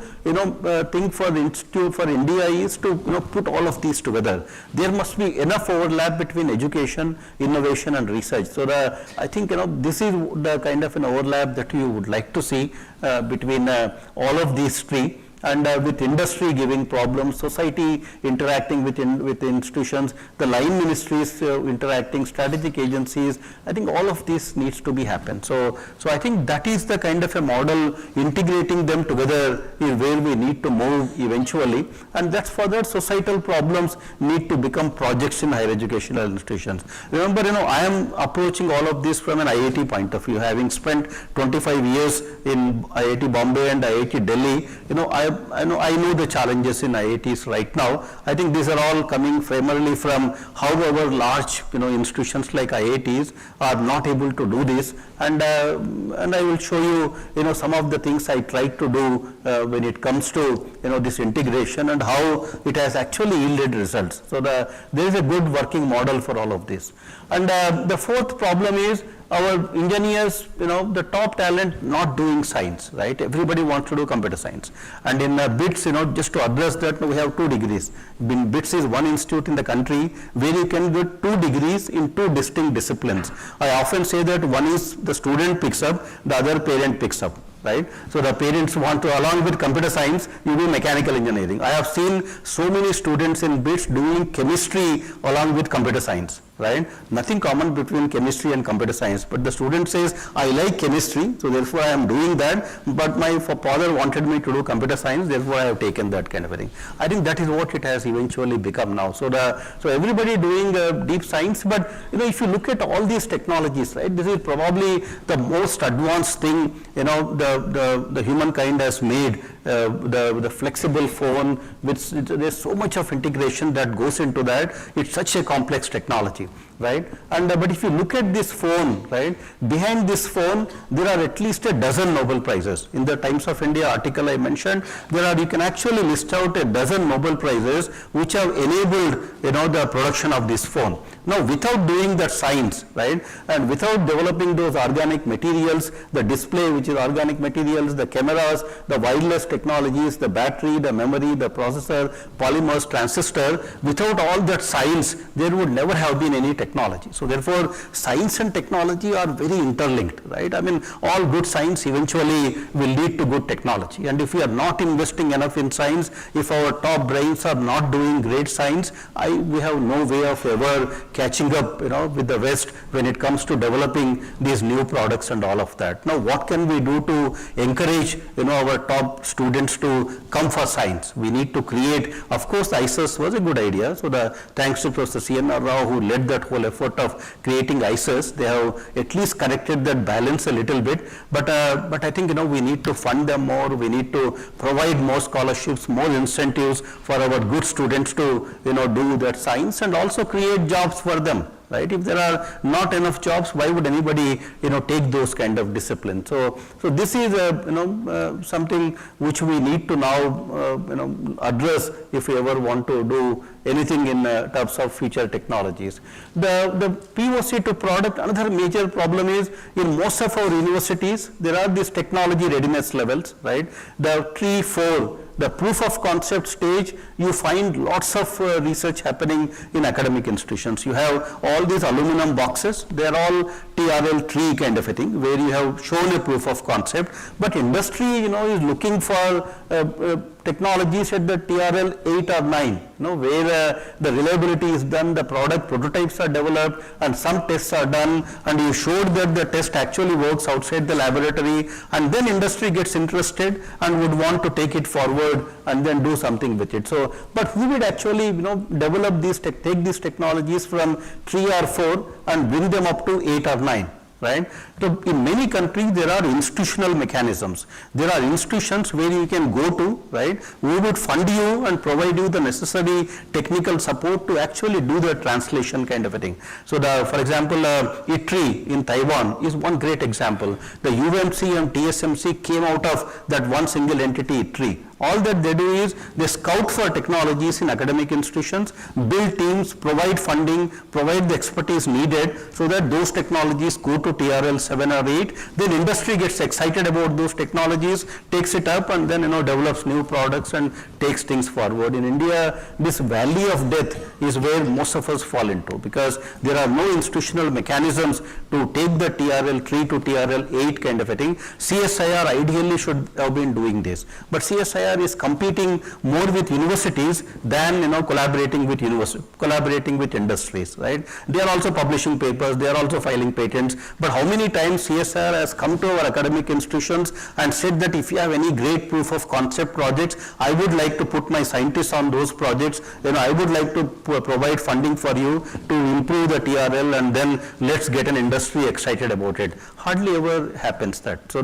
thing for the institute, for India is to, put all of these together. There must be enough overlap between education, innovation and research. So I think, this is the kind of an overlap that you would like to see between all of these three. And with industry giving problems, society interacting with institutions, the line ministries interacting, strategic agencies, I think all of this needs to be happen. So I think that is the kind of a model, integrating them together is where we need to move eventually, and that's for that societal problems need to become projects in higher educational institutions. Remember, I am approaching all of this from an IIT point of view, having spent 25 years in IIT Bombay and IIT Delhi. I know the challenges in IITs right now. I think these are all coming primarily from how our large institutions like IITs are not able to do this, and I will show you some of the things I tried to do when it comes to this integration and how it has actually yielded results. So there is a good working model for all of this. And the fourth problem is our engineers, the top talent not doing science, right? Everybody wants to do computer science. And in BITS, just to address that, we have 2 degrees. BITS is one institute in the country where you can get 2 degrees in 2 distinct disciplines. I often say that one is the student picks up, the other parent picks up. Right? So the parents want to, along with computer science, you do mechanical engineering. I have seen so many students in BITS doing chemistry along with computer science, right? Nothing common between chemistry and computer science, but the student says, I like chemistry, so therefore I am doing that, but my father wanted me to do computer science, therefore I have taken that kind of a thing. I think that is what it has eventually become now. So everybody doing deep science, but if you look at all these technologies, right, this is probably the most advanced thing, the humankind has made, the flexible phone, which there's so much of integration that goes into that. It's such a complex technology, right? And but if you look at this phone, right, behind this phone there are at least a dozen Nobel Prizes. In the Times of India article I mentioned, you can actually list out a dozen Nobel Prizes which have enabled the production of this phone. Now, without doing that science, right, and without developing those organic materials, the display which is organic materials, the cameras, the wireless technologies, the battery, the memory, the processor, polymers, transistor, without all that science, there would never have been any technology. So therefore, science and technology are very interlinked, right? I mean, all good science eventually will lead to good technology. And if we are not investing enough in science, if our top brains are not doing great science, we have no way of ever catching up, with the West when it comes to developing these new products and all of that. Now, what can we do to encourage, our top students to come for science? We need to create, of course, ISIS was a good idea. So thanks to Professor C.N.R. Rao, who led that whole effort of creating ISIS, they have at least corrected that balance a little bit. But I think, we need to fund them more. We need to provide more scholarships, more incentives for our good students to, do that science, and also create jobs for them. Right? If there are not enough jobs, why would anybody, take those kind of disciplines? So this is, something which we need to now, address if we ever want to do anything in terms of future technologies. The POC to product, another major problem is in most of our universities, there are these technology readiness levels, right? The 3, 4, the proof of concept stage, you find lots of research happening in academic institutions. You have all these aluminum boxes, they are all TRL 3 kind of a thing, where you have shown a proof of concept, but industry, is looking for technologies at the TRL 8 or 9, where the reliability is done, the product prototypes are developed, and some tests are done, and you showed that the test actually works outside the laboratory, and then industry gets interested and would want to take it forward and then do something with it. So, but who would actually, develop these, take these technologies from 3 or 4 and bring them up to 8 or 9? Right? So, in many countries there are institutional mechanisms. There are institutions where you can go to, right, who would fund you and provide you the necessary technical support to actually do the translation kind of a thing. So, for example, ITRI in Taiwan is one great example. The UMC and TSMC came out of that one single entity, ITRI. All that they do is they scout for technologies in academic institutions, build teams, provide funding, provide the expertise needed so that those technologies go to TRL 7 or 8. Then industry gets excited about those technologies, takes it up, and then develops new products and takes things forward. In India, this valley of death is where most of us fall into, because there are no institutional mechanisms to take the TRL 3 to TRL 8 kind of a thing. CSIR ideally should have been doing this, but CSIR is competing more with universities than collaborating with industries, right? They are also publishing papers, they are also filing patents, but how many times CSIR has come to our academic institutions and said that if you have any great proof of concept projects, I would like to put my scientists on those projects, I would like to provide funding for you to improve the TRL, and then let's get an industry excited about it. Hardly ever happens that. So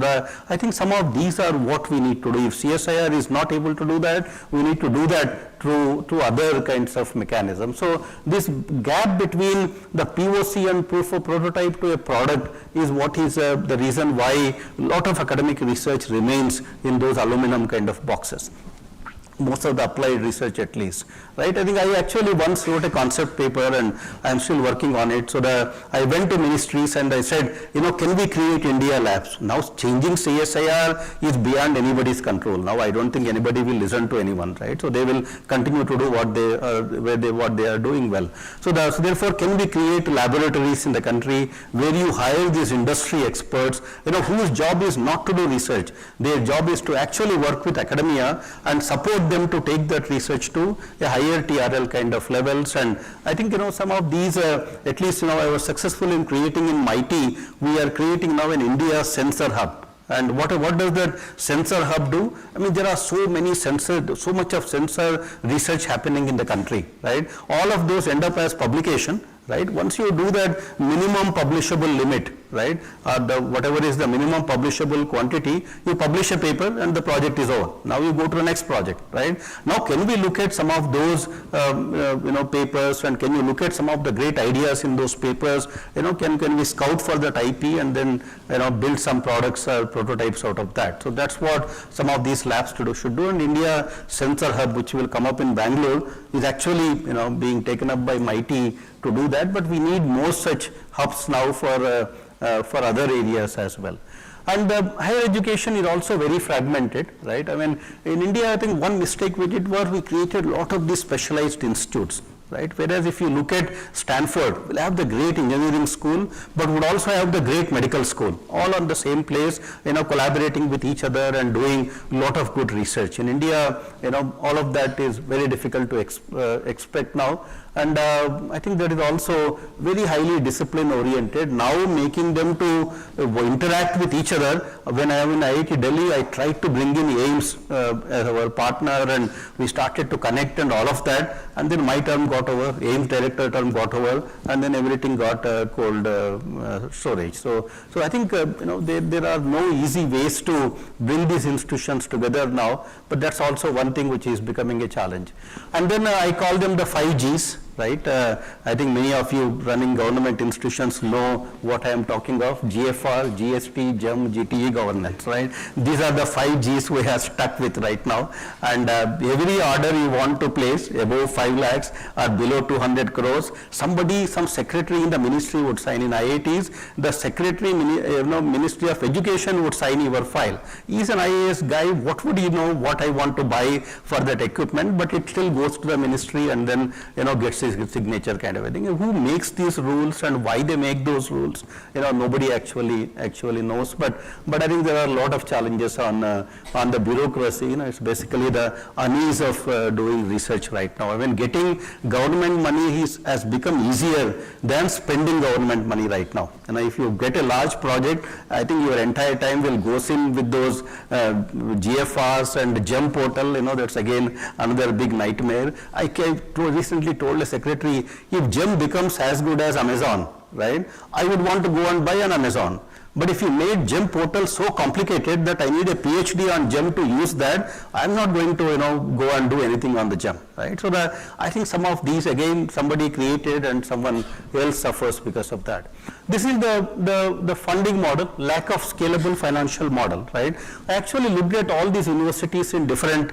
I think some of these are what we need to do. If CSIR is not able to do that, we need to do that through other kinds of mechanisms. So this gap between the POC and proof of prototype to a product is what is the reason why a lot of academic research remains in those aluminum kind of boxes. Most of the applied research at least, right? I think I actually once wrote a concept paper and I'm still working on it. So I went to ministries and I said, can we create India labs? Now changing CSIR is beyond anybody's control. Now I don't think anybody will listen to anyone, right? So they will continue to do what they are doing well. So therefore, can we create laboratories in the country where you hire these industry experts, whose job is not to do research. Their job is to actually work with academia and support them to take that research to a higher TRL kind of levels. And I think some of these at least I was successful in creating in MIT. We are creating now an India sensor hub. And what does that sensor hub do? I mean, there are so much of sensor research happening in the country, right? All of those end up as publication, right? Once you do that minimum publishable limit, right, whatever is the minimum publishable quantity, you publish a paper and the project is over. Now you go to the next project, right? Now can we look at some of those papers, and can you look at some of the great ideas in those papers? Can we scout for that IP and then build some products or prototypes out of that? So that's what some of these labs should do. And India Sensor Hub, which will come up in Bangalore, is actually being taken up by MIT to do that. But we need more such hubs now for other areas as well. And higher education is also very fragmented, right? I mean, in India, I think one mistake we did was we created a lot of these specialized institutes, right? Whereas if you look at Stanford, we'll have the great engineering school, but would also have the great medical school, all on the same place, collaborating with each other and doing a lot of good research. In India, all of that is very difficult to expect now. And I think that is also very highly discipline oriented, now making them to interact with each other. When I am in IIT Delhi, I tried to bring in AIMS as our partner, and we started to connect and all of that, and then my term got over, AIMS director term got over, and then everything got cold storage. So I think there are no easy ways to bring these institutions together now, but that's also one thing which is becoming a challenge. And then I call them the 5 Gs. Right? I think many of you running government institutions know what I am talking of: GFR, GST, GEM, GTE governance, right? These are the 5 Gs we are stuck with right now. And every order you want to place above 5 lakhs or below 200 crores, some secretary in the ministry would sign. In IITs, the secretary, Ministry of Education would sign your file. He's an IAS guy, what would he know what I want to buy for that equipment? But it still goes to the ministry and then, gets signature kind of a thing. Who makes these rules and why they make those rules? Nobody actually knows. But I think there are a lot of challenges on the bureaucracy. It's basically the unease of doing research right now. I mean, getting government money has become easier than spending government money right now. If you get a large project, I think your entire time will goes in with those GFRs and GEM portal. That's again another big nightmare. I recently told a secretary, if GEM becomes as good as Amazon, right, I would want to go and buy an Amazon. But if you made GEM portal so complicated that I need a PhD on GEM to use that, I'm not going to go and do anything on the GEM, right? So I think some of these again somebody created and someone else suffers because of that. This is the funding model, lack of scalable financial model, right? I actually looked at all these universities in different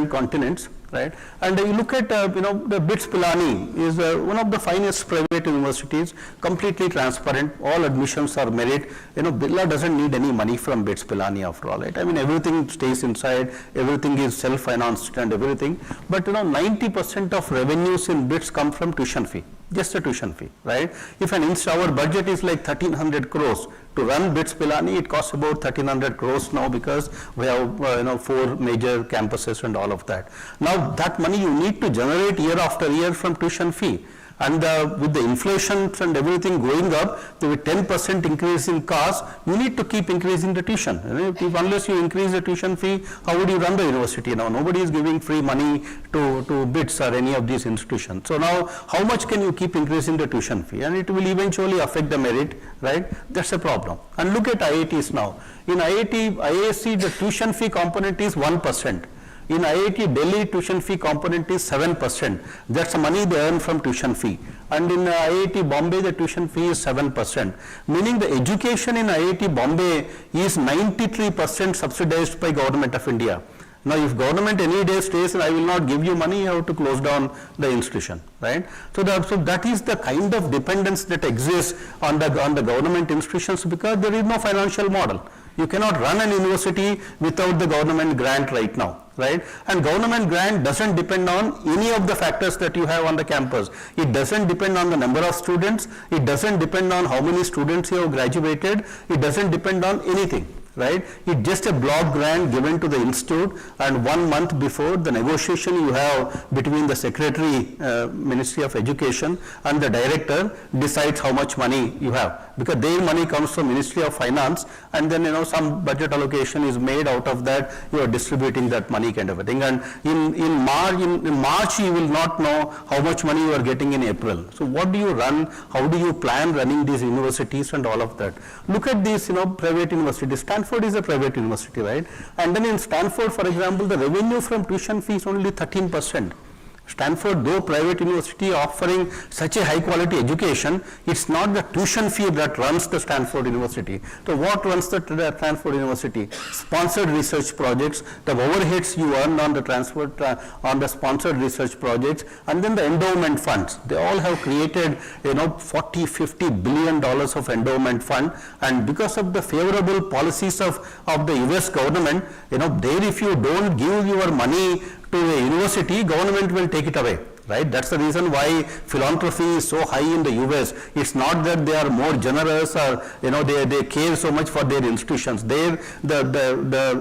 continents, right? And you look at the BITS Pilani is one of the finest private universities, completely transparent. All admissions are merit. Birla doesn't need any money from BITS Pilani after all, right? I mean, everything stays inside, everything is self-financed and everything. But 90% of revenues in BITS come from tuition fee. Just a tuition fee, right? If our budget is like 1300 crores to run BITS Pilani, it costs about 1300 crores now because we have 4 major campuses and all of that. Now that money you need to generate year after year from tuition fee. And with the inflation and everything going up, with 10% increase in cost, you need to keep increasing the tuition. Unless you increase the tuition fee, how would you run the university now? Nobody is giving free money to BITS or any of these institutions. So now, how much can you keep increasing the tuition fee? And it will eventually affect the merit, right? That's a problem. And look at IITs now. In IISc, the tuition fee component is 1%. In IIT Delhi, tuition fee component is 7%. That's the money they earn from tuition fee. And in IIT Bombay, the tuition fee is 7%. Meaning the education in IIT Bombay is 93% subsidized by Government of India. Now, if government any day stays, I will not give you money, you have to close down the institution, right? So that is the kind of dependence that exists on the government institutions because there is no financial model. You cannot run an university without the government grant right now, right? And government grant doesn't depend on any of the factors that you have on the campus. It doesn't depend on the number of students. It doesn't depend on how many students you have graduated. It doesn't depend on anything, right? It's just a block grant given to the institute, and 1 month before the negotiation you have between the secretary, Ministry of Education, and the director decides how much money you have, because their money comes from Ministry of Finance, and then some budget allocation is made out of that. You are distributing that money kind of a thing, and in March you will not know how much money you are getting in April. So what do you run? How do you plan running these universities and all of that? Look at these private universities. Stanford is a private university, right? And then in Stanford, for example, the revenue from tuition fee is only 13%. Stanford, though private university offering such a high quality education, it's not the tuition fee that runs the Stanford University. So what runs the Stanford University? Sponsored research projects, the overheads you earn on the sponsored research projects, and then the endowment funds. They all have created 40-50 billion dollars of endowment fund, and because of the favorable policies of the US government, there if you don't give your money to a university, government will take it away, right? That's the reason why philanthropy is so high in the US. It's not that they are more generous or they care so much for their institutions. The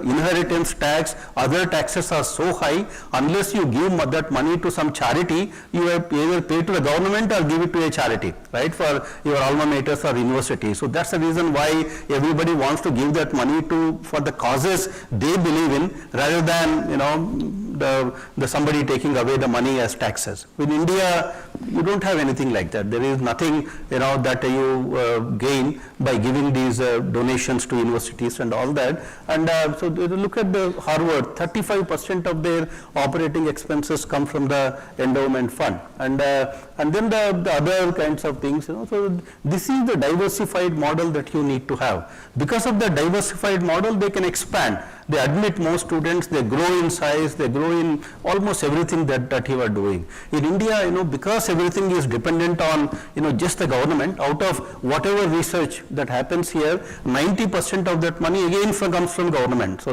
inheritance tax, other taxes are so high. Unless you give that money to some charity, you have either pay to the government or give it to a charity, right, for your alma maters or university. So that's the reason why everybody wants to give that money for the causes they believe in, rather than the somebody taking away the money as taxes. In India, you don't have anything like that. There is nothing that you gain by giving these donations to universities and all that. And so look at the Harvard, 35% of their operating expenses come from the endowment fund, and then the other kinds of things. So this is the diversified model that you need to have. Because of the diversified model, they can expand. They admit more students, they grow in size, they grow in almost everything that you are doing. In India, because everything is dependent on, just the government, out of whatever research that happens here, 90% of that money again comes from government. So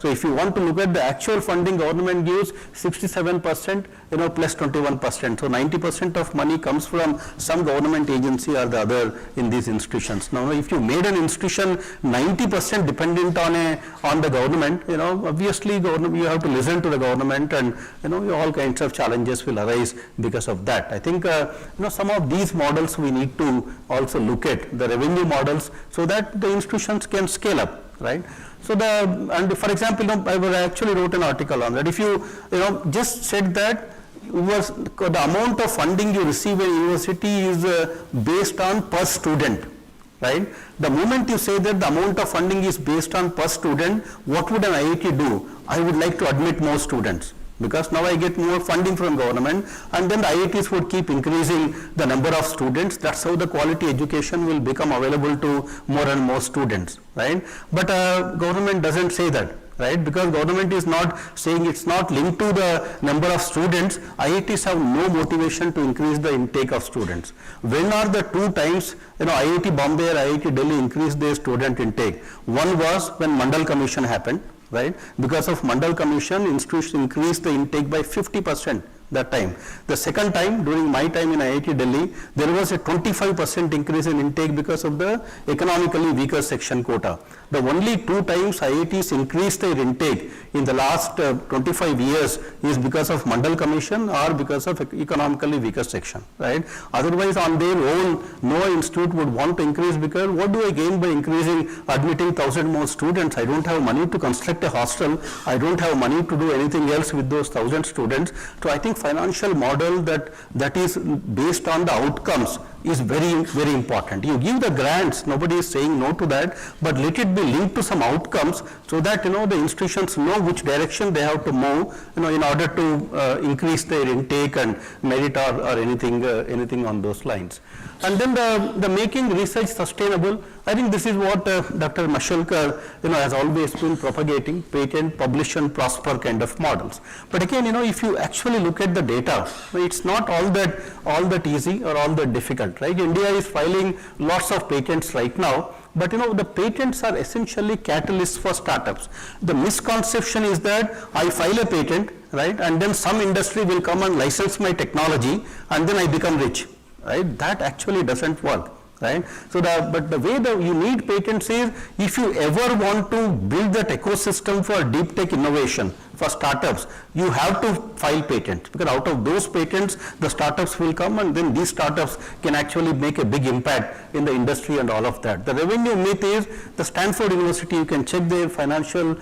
if you want to look at the actual funding government gives, 67% plus 21%. So 90% of money comes from some government agency or the other in these institutions. Now, if you made an institution 90% dependent on the government, obviously you have to listen to the government, and all kinds of challenges will arise because of that. I think some of these models we need to also look at, the revenue models, so that the institutions can scale up, right? So and for example, I actually wrote an article on that. If you just said that the amount of funding you receive in university is based on per student, right? The moment you say that the amount of funding is based on per student, what would an IIT do? I would like to admit more students, because now I get more funding from government, and then the IITs would keep increasing the number of students. That's how the quality education will become available to more and more students, right? But government doesn't say that, right? Because government is not saying, it's not linked to the number of students. IITs have no motivation to increase the intake of students. When are the two times IIT Bombay or IIT Delhi increased their student intake? One was when Mandal Commission happened, right? Because of Mandal Commission, institutions increased the intake by 50% that time. The second time, during my time in IIT Delhi, there was a 25% increase in intake because of the economically weaker section quota. The only two times IITs increased their intake in the last 25 years is because of Mandal Commission or because of economically weaker section, right? Otherwise, on their own, no institute would want to increase, because what do I gain by admitting 1,000 more students? I don't have money to construct a hostel. I don't have money to do anything else with those 1,000 students. So I think financial model that is based on the outcomes is very, very important. You give the grants, nobody is saying no to that, but let it be linked to some outcomes, so that the institutions know which direction they have to move, in order to increase their intake and merit or anything on those lines. And then the making research sustainable. I think this is what Dr. Mashalkar has always been propagating: patent, publish and prosper kind of models. But again, if you actually look at the data, it's not all that easy or all that difficult, right? India is filing lots of patents right now, but the patents are essentially catalysts for startups. The misconception is that I file a patent, right, and then some industry will come and license my technology, and then I become rich, right? That actually doesn't work, right? So but the way that you need patents is, if you ever want to build that ecosystem for deep tech innovation for startups, you have to file patents, because out of those patents the startups will come, and then these startups can actually make a big impact in the industry and all of that. The revenue myth is, the Stanford University, you can check their financial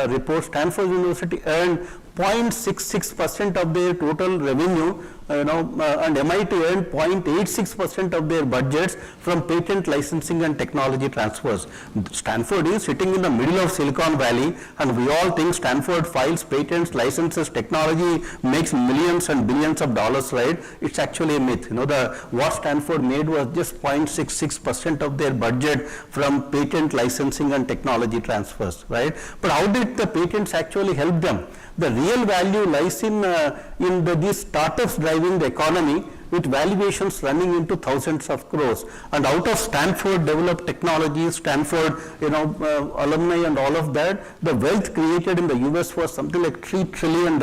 reports, Stanford University earned 0.66% of their total revenue, and MIT earned 0.86% of their budgets from patent licensing and technology transfers. Stanford is sitting in the middle of Silicon Valley, and we all think Stanford files patents, licenses, technology, makes millions and billions of dollars, right? It's actually a myth. What Stanford made was just 0.66% of their budget from patent licensing and technology transfers, right? But how did the patents actually help them? The real value lies in these startups driving the economy, with valuations running into thousands of crores. And out of Stanford developed technologies, Stanford alumni and all of that, the wealth created in the US was something like $3 trillion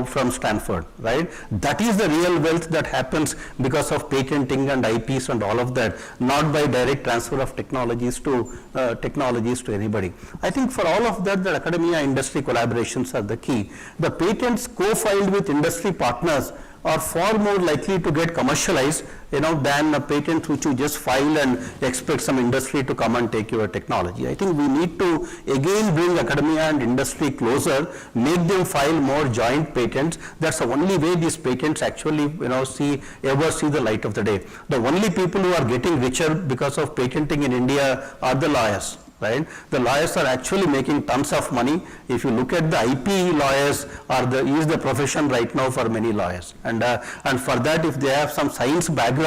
from Stanford, right? That is the real wealth that happens because of patenting and IPs and all of that, not by direct transfer of technologies to anybody. I think for all of that, the academia industry collaborations are the key. The patents co-filed with industry partners are far more likely to get commercialized, than a patent which you just file and expect some industry to come and take your technology. I think we need to again bring academia and industry closer, make them file more joint patents. That's the only way these patents actually, ever see the light of the day. The only people who are getting richer because of patenting in India are the lawyers, right? The lawyers are actually making tons of money. If you look at the IP lawyers, is the profession right now for many lawyers, and for that, if they have some science background,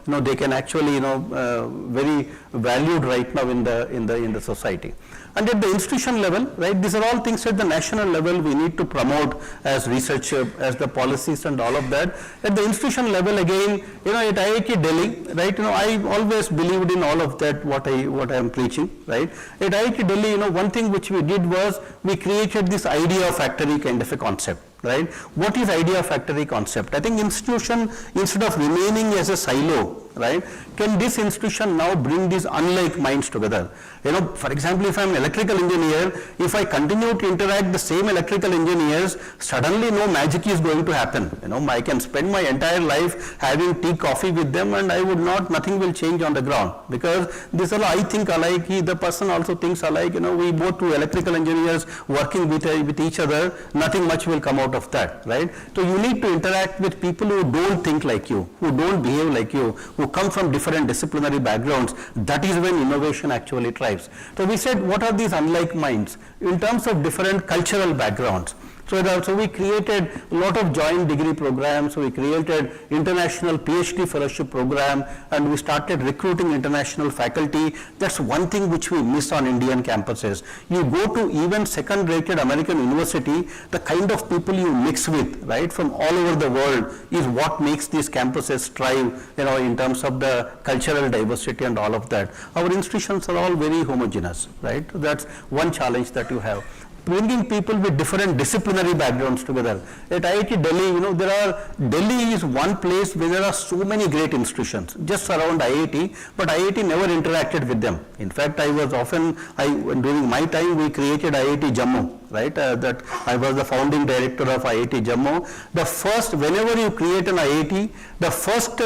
they can actually, very valued right now in the society. And at the institution level, right, these are all things at the national level we need to promote as research, as the policies and all of that. At the institution level, again, at IIT Delhi, right, I always believed in all of that, what I am preaching, right. At IIT Delhi, one thing which we did was, we created this idea factory kind of a concept, right? What is idea factory concept? I think institution, instead of remaining as a silo, right, can this institution now bring these unlike minds together? You know, for example, if I am an electrical engineer, if I continue to interact the same electrical engineers, suddenly no magic is going to happen. You know, I can spend my entire life having tea, coffee with them, and I would not, nothing will change on the ground, because this all I think alike, the person also thinks alike. You know, we both two electrical engineers working with each other, nothing much will come out of that, right? So you need to interact with people who don't think like you, who don't behave like you, who come from different disciplinary backgrounds. That is when innovation actually thrives. So we said, what are these unlike minds in terms of different cultural backgrounds? So we created a lot of joint degree programs, we created international PhD fellowship program, and we started recruiting international faculty. That's one thing which we miss on Indian campuses. You go to even second-rated American university, the kind of people you mix with, right, from all over the world is what makes these campuses thrive, you know, in terms of the cultural diversity and all of that. Our institutions are all very homogeneous, right? That's one challenge that you have. Bringing people with different disciplinary backgrounds together. At IIT Delhi, you know, Delhi is one place where there are so many great institutions just around IIT, but IIT never interacted with them. In fact, during my time, we created IIT Jammu, right? That I was the founding director of IIT Jammu. Whenever you create an IIT, the first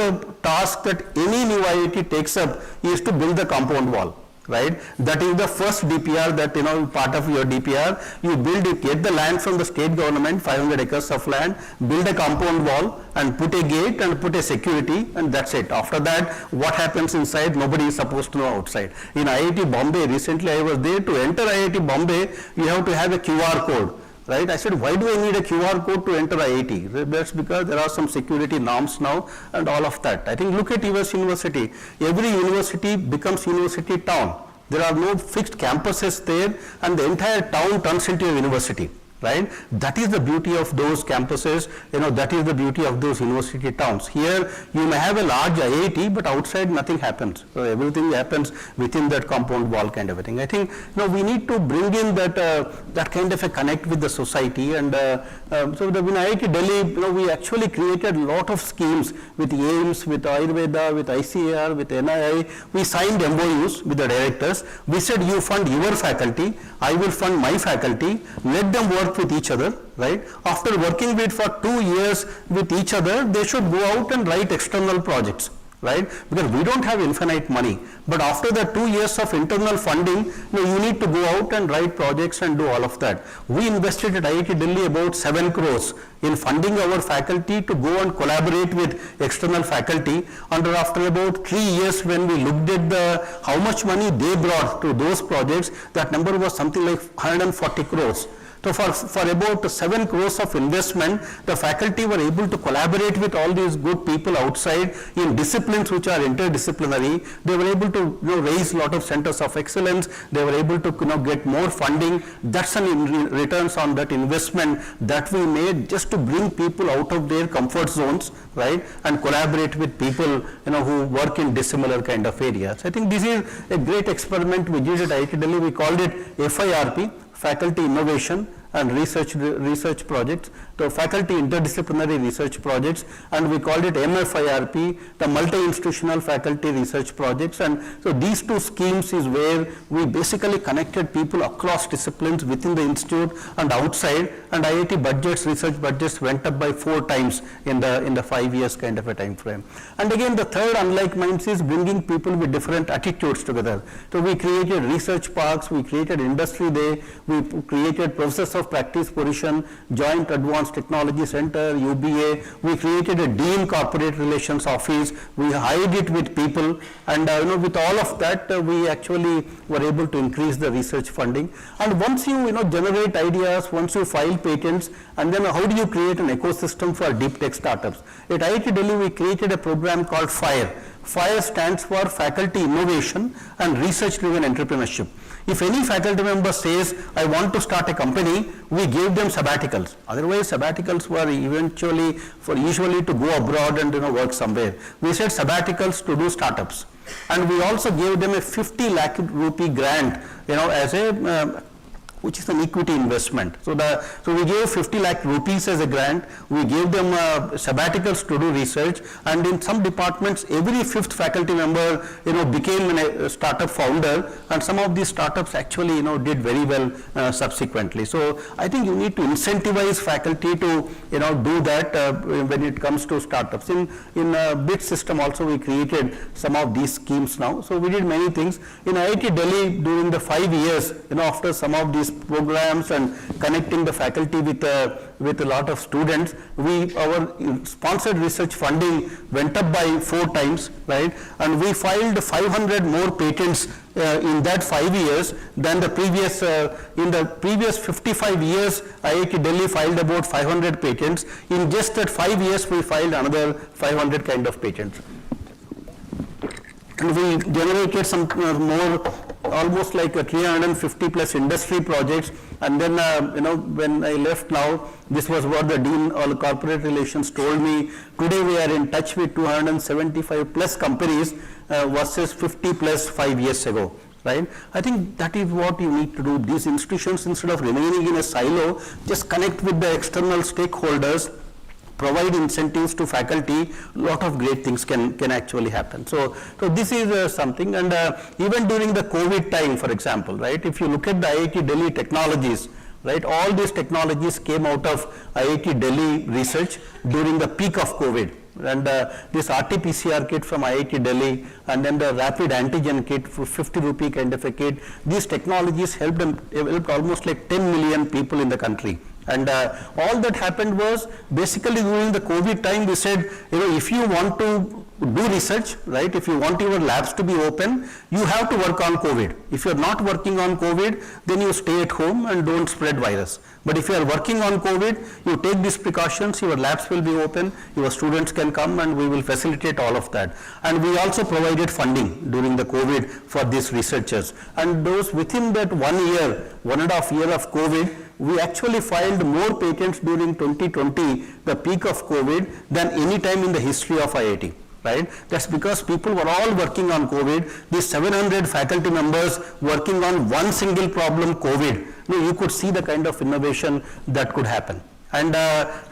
task that any new IIT takes up is to build the compound wall. Right, that is the first DPR that, you know, part of your DPR, you build it, get the land from the state government, 500 acres of land, build a compound wall and put a gate and put a security, and that's it. After that, what happens inside, nobody is supposed to know outside. In IIT Bombay, recently I was there, to enter IIT Bombay, you have to have a QR code. Right? I said, why do I need a QR code to enter IIT? That's because there are some security norms now and all of that. I think look at US University. Every university becomes university town. There are no fixed campuses there, and the entire town turns into a university. Right? That is the beauty of those campuses, you know, that is the beauty of those university towns. Here you may have a large IIT, but outside nothing happens. So everything happens within that compound wall kind of a thing. I think, you know, we need to bring in that kind of a connect with the society, and so in IIT Delhi, you know, we actually created a lot of schemes with AIMS, with Ayurveda, with ICAR, with NII. We signed MOUs with the directors. We said, you fund your faculty, I will fund my faculty, let them work with each other, right? After working with for 2 years with each other, they should go out and write external projects, right? Because we don't have infinite money, but after the 2 years of internal funding, you need to go out and write projects and do all of that. We invested at IIT Delhi about 7 crores in funding our faculty to go and collaborate with external faculty, and after about 3 years when we looked at how much money they brought to those projects, that number was something like 140 crores. So for about 7 crores of investment, the faculty were able to collaborate with all these good people outside in disciplines which are interdisciplinary. They were able to raise a lot of centers of excellence. They were able to get more funding. That's an returns on that investment that we made just to bring people out of their comfort zones, right, and collaborate with people who work in dissimilar kind of areas. I think this is a great experiment we did at IIT Delhi. We called it FIRP, Faculty Innovation and Research Projects, the Faculty Interdisciplinary Research Projects, and we called it MFIRP, the Multi-Institutional Faculty Research Projects. And so these two schemes is where we basically connected people across disciplines within the institute and outside, and IIT budgets, research budgets went up by 4 times in the 5 years kind of a time frame. And again, the third unlike minds is bringing people with different attitudes together. So we created research parks, we created industry day, we created professors of practice position, joint advanced technology center, UBA. We created a Dean Corporate Relations Office. We hired it with people, and with all of that, we actually were able to increase the research funding. And once you generate ideas, once you file patents, and then how do you create an ecosystem for deep tech startups? At IIT Delhi, we created a program called FIRE. FIRE stands for Faculty Innovation and Research Driven Entrepreneurship. If any faculty member says, I want to start a company, we gave them sabbaticals. Otherwise, sabbaticals were usually to go abroad and work somewhere. We said sabbaticals to do startups. And we also gave them a 50 lakh rupee grant, as a which is an equity investment. So we gave 50 lakh rupees as a grant. We gave them sabbaticals to do research, and in some departments, every 5th faculty member, became a startup founder, and some of these startups actually, did very well subsequently. So I think you need to incentivize faculty to, do that when it comes to startups. In BIT system also we created some of these schemes now. So we did many things. In IIT Delhi during the 5 years, after some of these programs and connecting the faculty with a lot of students, our sponsored research funding went up by 4 times, right? And we filed 500 more patents in that 5 years than the previous, in the previous 55 years, IIT Delhi filed about 500 patents. In just that 5 years, we filed another 500 kind of patents. And we generated some more, almost like 350 plus industry projects. And then, when I left now, this was what the Dean of Corporate Relations told me. Today we are in touch with 275 plus companies versus 50 plus 5 years ago. Right? I think that is what you need to do. These institutions, instead of remaining in a silo, just connect with the external stakeholders, provide incentives to faculty, lot of great things can actually happen. So this is something, and even during the COVID time, for example, right, if you look at the IIT Delhi technologies, right, all these technologies came out of IIT Delhi research during the peak of COVID. And this RT-PCR kit from IIT Delhi, and then the rapid antigen kit for 50 rupee kind of a kit, these technologies helped almost like 10 million people in the country. And all that happened was basically during the COVID time, we said, if you want to do research, right, if you want your labs to be open, you have to work on COVID. If you're not working on COVID, then you stay at home and don't spread virus. But if you are working on COVID, you take these precautions, your labs will be open, your students can come, and we will facilitate all of that. And we also provided funding during the COVID for these researchers. And those within that 1 year, 1.5 year of COVID, we actually filed more patents during 2020, the peak of COVID, than any time in the history of IIT. Right? That's because people were all working on COVID. These 700 faculty members working on one single problem, COVID. You could see the kind of innovation that could happen. And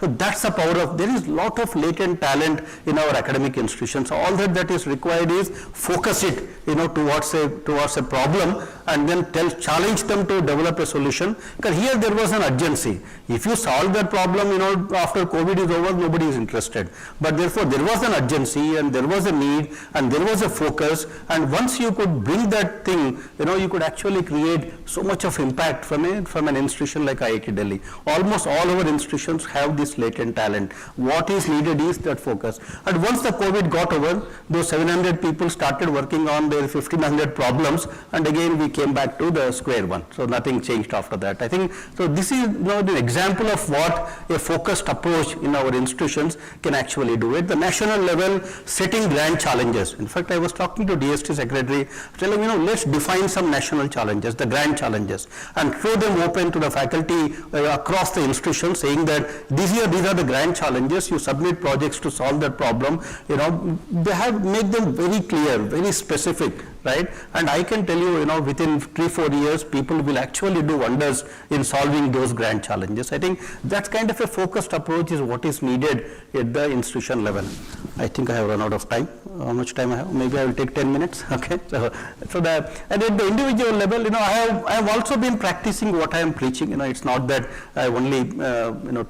so that's the power of, there is a lot of latent talent in our academic institutions. So all that is required is focus it, towards a problem, and then challenge them to develop a solution. Because here there was an urgency. If you solve that problem, after COVID is over, nobody is interested. But therefore there was an urgency, and there was a need, and there was a focus. And once you could bring that thing, you could actually create so much of impact from an institution like IIT Delhi. Almost all our institutions have this latent talent. What is needed is that focus. And once the COVID got over, those 700 people started working on their 1500 problems, and again we came back to the square one. So nothing changed after that. I think, so this is the example of what a focused approach in our institutions can actually do. At the national level, setting grand challenges. In fact, I was talking to DST secretary, telling, let's define some national challenges, the grand challenges, and throw them open to the faculty across the institution, saying that these are the grand challenges. You submit projects to solve that problem. Make them very clear, very specific, right? And I can tell you, within 3-4 years, people will actually do wonders in solving those grand challenges. I think that kind of a focused approach is what is needed at the institution level. I think I have run out of time. How much time I have? Maybe I will take 10 minutes. Okay. And at the individual level, I have also been practicing what I am preaching. It's not that I only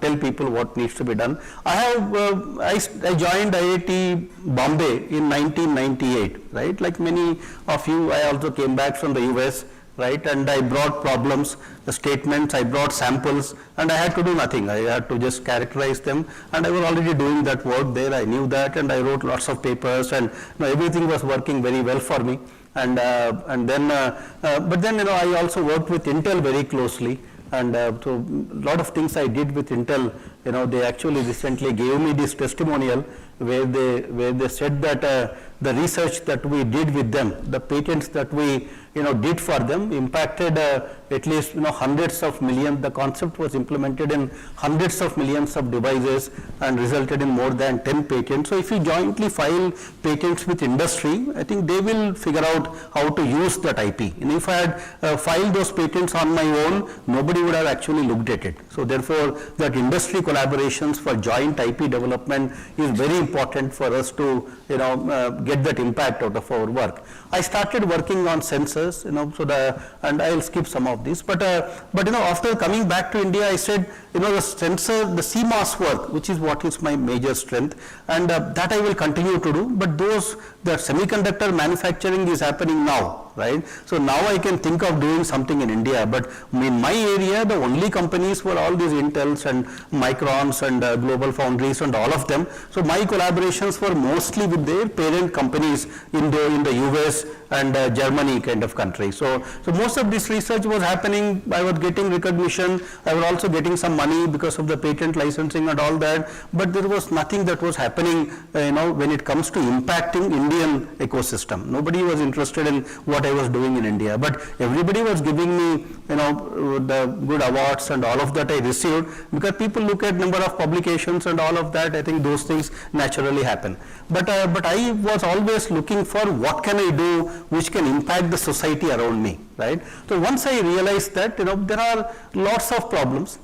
tell people what needs to be done. I joined IIT Bombay in 1998, right? Like many of you, I also came back from the US, right? And I brought problems, the statements, I brought samples, and I had to do nothing. I had to just characterize them, and I was already doing that work there. I knew that, and I wrote lots of papers, and everything was working very well for me. And then I also worked with Intel very closely. And so a lot of things I did with Intel, they actually recently gave me this testimonial where they said that the research that we did with them, the patents that we did for them, impacted at least hundreds of millions. The concept was implemented in hundreds of millions of devices and resulted in more than 10 patents. So if you jointly file patents with industry, I think they will figure out how to use that IP. And if I had filed those patents on my own, nobody would have actually looked at it. So therefore, that industry collaborations for joint IP development is very important for us to get that impact out of our work. I started working on sensors, and I'll skip some of this. But after coming back to India, I said, the sensor, the CMOS work, which is what is my major strength, and that I will continue to do. But the semiconductor manufacturing is happening now, right? So now I can think of doing something in India. But in my area, the only companies were all these Intels and Microns and Global Foundries and all of them. So my collaborations were mostly with their parent companies in the US and Germany kind of country. So most of this research was happening. I was getting recognition. I was also getting some money because of the patent licensing and all that. But there was nothing that was happening, when it comes to impacting Indian ecosystem. Nobody was interested in what I was doing in India. But everybody was giving me, the good awards and all of that I received, because people look at number of publications and all of that. I think those things naturally happen. But I was always looking for what can I do which can impact the society around me, right? So once I realized that, there are lots of problems.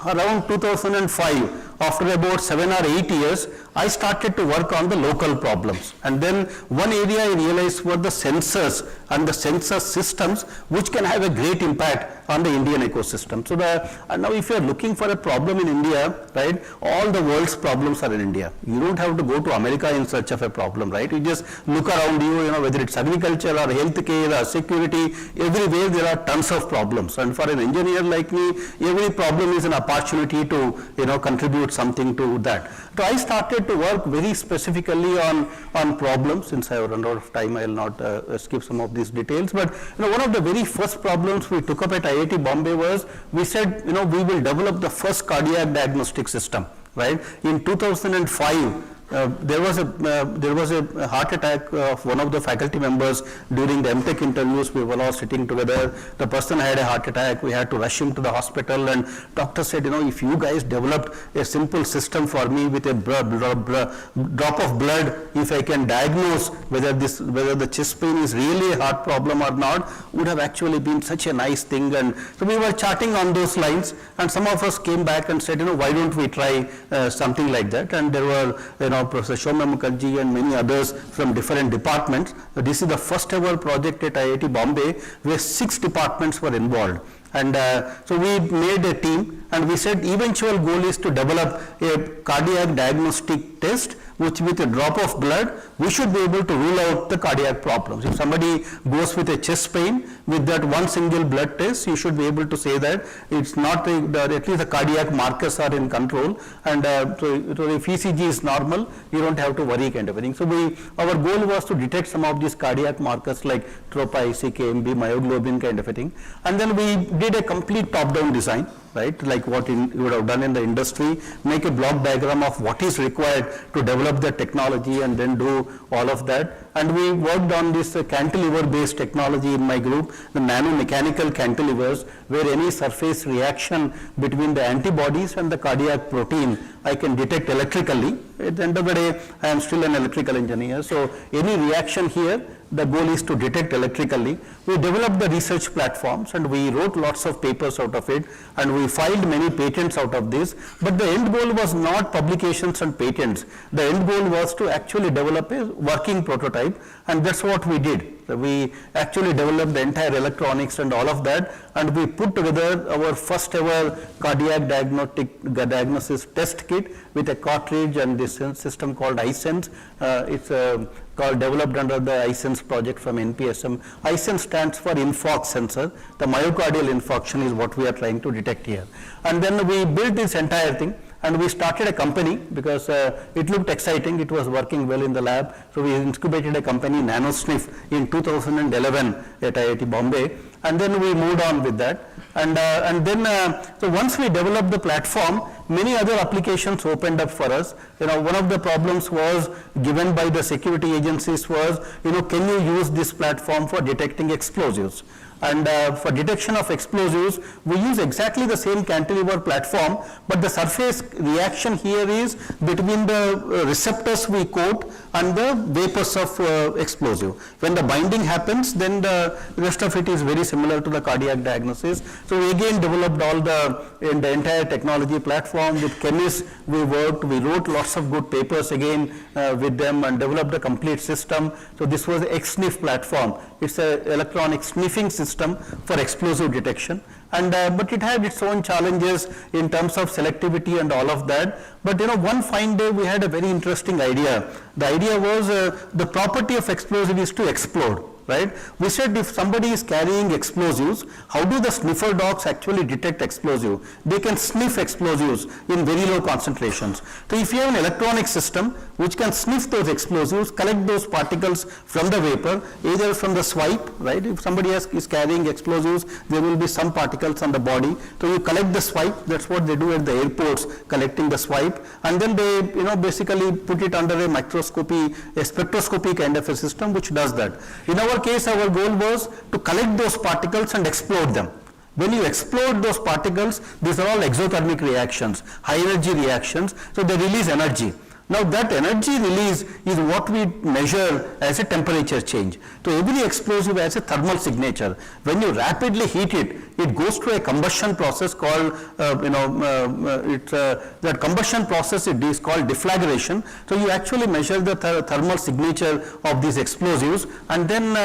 Around 2005, after about 7 or 8 years, I started to work on the local problems. And then one area I realized were the sensors and the sensor systems, which can have a great impact on the Indian ecosystem. So now if you are looking for a problem in India, right, all the world's problems are in India. You don't have to go to America in search of a problem, right? You just look around you, whether it's agriculture or healthcare or security, everywhere there are tons of problems. And for an engineer like me, every problem is an opportunity to, contribute something to that. So I started to work very specifically on problems. Since I have run out of time, I will not skip some of these details. But one of the very first problems we took up at IIT Bombay was, we said, we will develop the first cardiac diagnostic system, right? In 2005, there was a heart attack of one of the faculty members during the MTech interviews. We were all sitting together. The person had a heart attack. We had to rush him to the hospital, and doctor said, if you guys developed a simple system for me with a drop of blood, if I can diagnose whether the chest pain is really a heart problem or not, would have actually been such a nice thing. And so we were chatting on those lines, and some of us came back and said, why don't we try something like that? And there were, Professor Shomya Mukherjee and many others from different departments. This is the first ever project at IIT Bombay where 6 departments were involved. And so we made a team, and we said eventual goal is to develop a cardiac diagnostic test which, with a drop of blood, we should be able to rule out the cardiac problems. If somebody goes with a chest pain, with that one single blood test, you should be able to say that it's not, at least the cardiac markers are in control, and so if ECG is normal, you don't have to worry kind of a thing. So our goal was to detect some of these cardiac markers like tropi, CKMB, myoglobin kind of a thing. And then we did a complete top-down design, right, like what you would have done in the industry, make a block diagram of what is required to develop the technology and then do all of that. And we worked on this cantilever-based technology in my group, the nanomechanical cantilevers, where any surface reaction between the antibodies and the cardiac protein I can detect electrically. At the end of the day, I am still an electrical engineer, so any reaction here, the goal is to detect electrically. We developed the research platforms, and we wrote lots of papers out of it, and we filed many patents out of this. But the end goal was not publications and patents. The end goal was to actually develop a working prototype, and that's what we did. So we actually developed the entire electronics and all of that, and we put together our first ever cardiac diagnosis test kit with a cartridge and this system called iSense. It's developed under the iSense project from NPSM. iSense stands for infarct sensor. The myocardial infarction is what we are trying to detect here. And then we built this entire thing, and we started a company because it looked exciting. It was working well in the lab. So we incubated a company, NanoSniff, in 2011 at IIT Bombay, and then we moved on with that. And then, so once we developed the platform, many other applications opened up for us. One of the problems was given by the security agencies was, can you use this platform for detecting explosives? And for detection of explosives, we use exactly the same cantilever platform, but the surface reaction here is between the receptors we coat and the vapors of explosive. When the binding happens, then the rest of it is very similar to the cardiac diagnosis. So we again developed all the entire technology platform. With chemists we worked, we wrote lots of good papers again with them and developed a complete system. So this was the XSNIF platform. It's an electronic sniffing system for explosive detection. And but it had its own challenges in terms of selectivity and all of that. But one fine day we had a very interesting idea. The idea was the property of explosive is to explode. Right? We said if somebody is carrying explosives, how do the sniffer dogs actually detect explosive? They can sniff explosives in very low concentrations. So if you have an electronic system which can sniff those explosives, collect those particles from the vapor, either from the swipe, right? If somebody is carrying explosives, there will be some particles on the body. So you collect the swipe, that's what they do at the airports, collecting the swipe, and then they basically put it under a microscopy, a spectroscopy kind of a system which does that. In our case, our goal was to collect those particles and explode them. When you explode those particles, these are all exothermic reactions, high energy reactions, so they release energy. Now that energy release is what we measure as a temperature change. So every explosive has a thermal signature. When you rapidly heat it, it goes through a combustion process called, that combustion process is called deflagration. So you actually measure the thermal signature of these explosives, and then,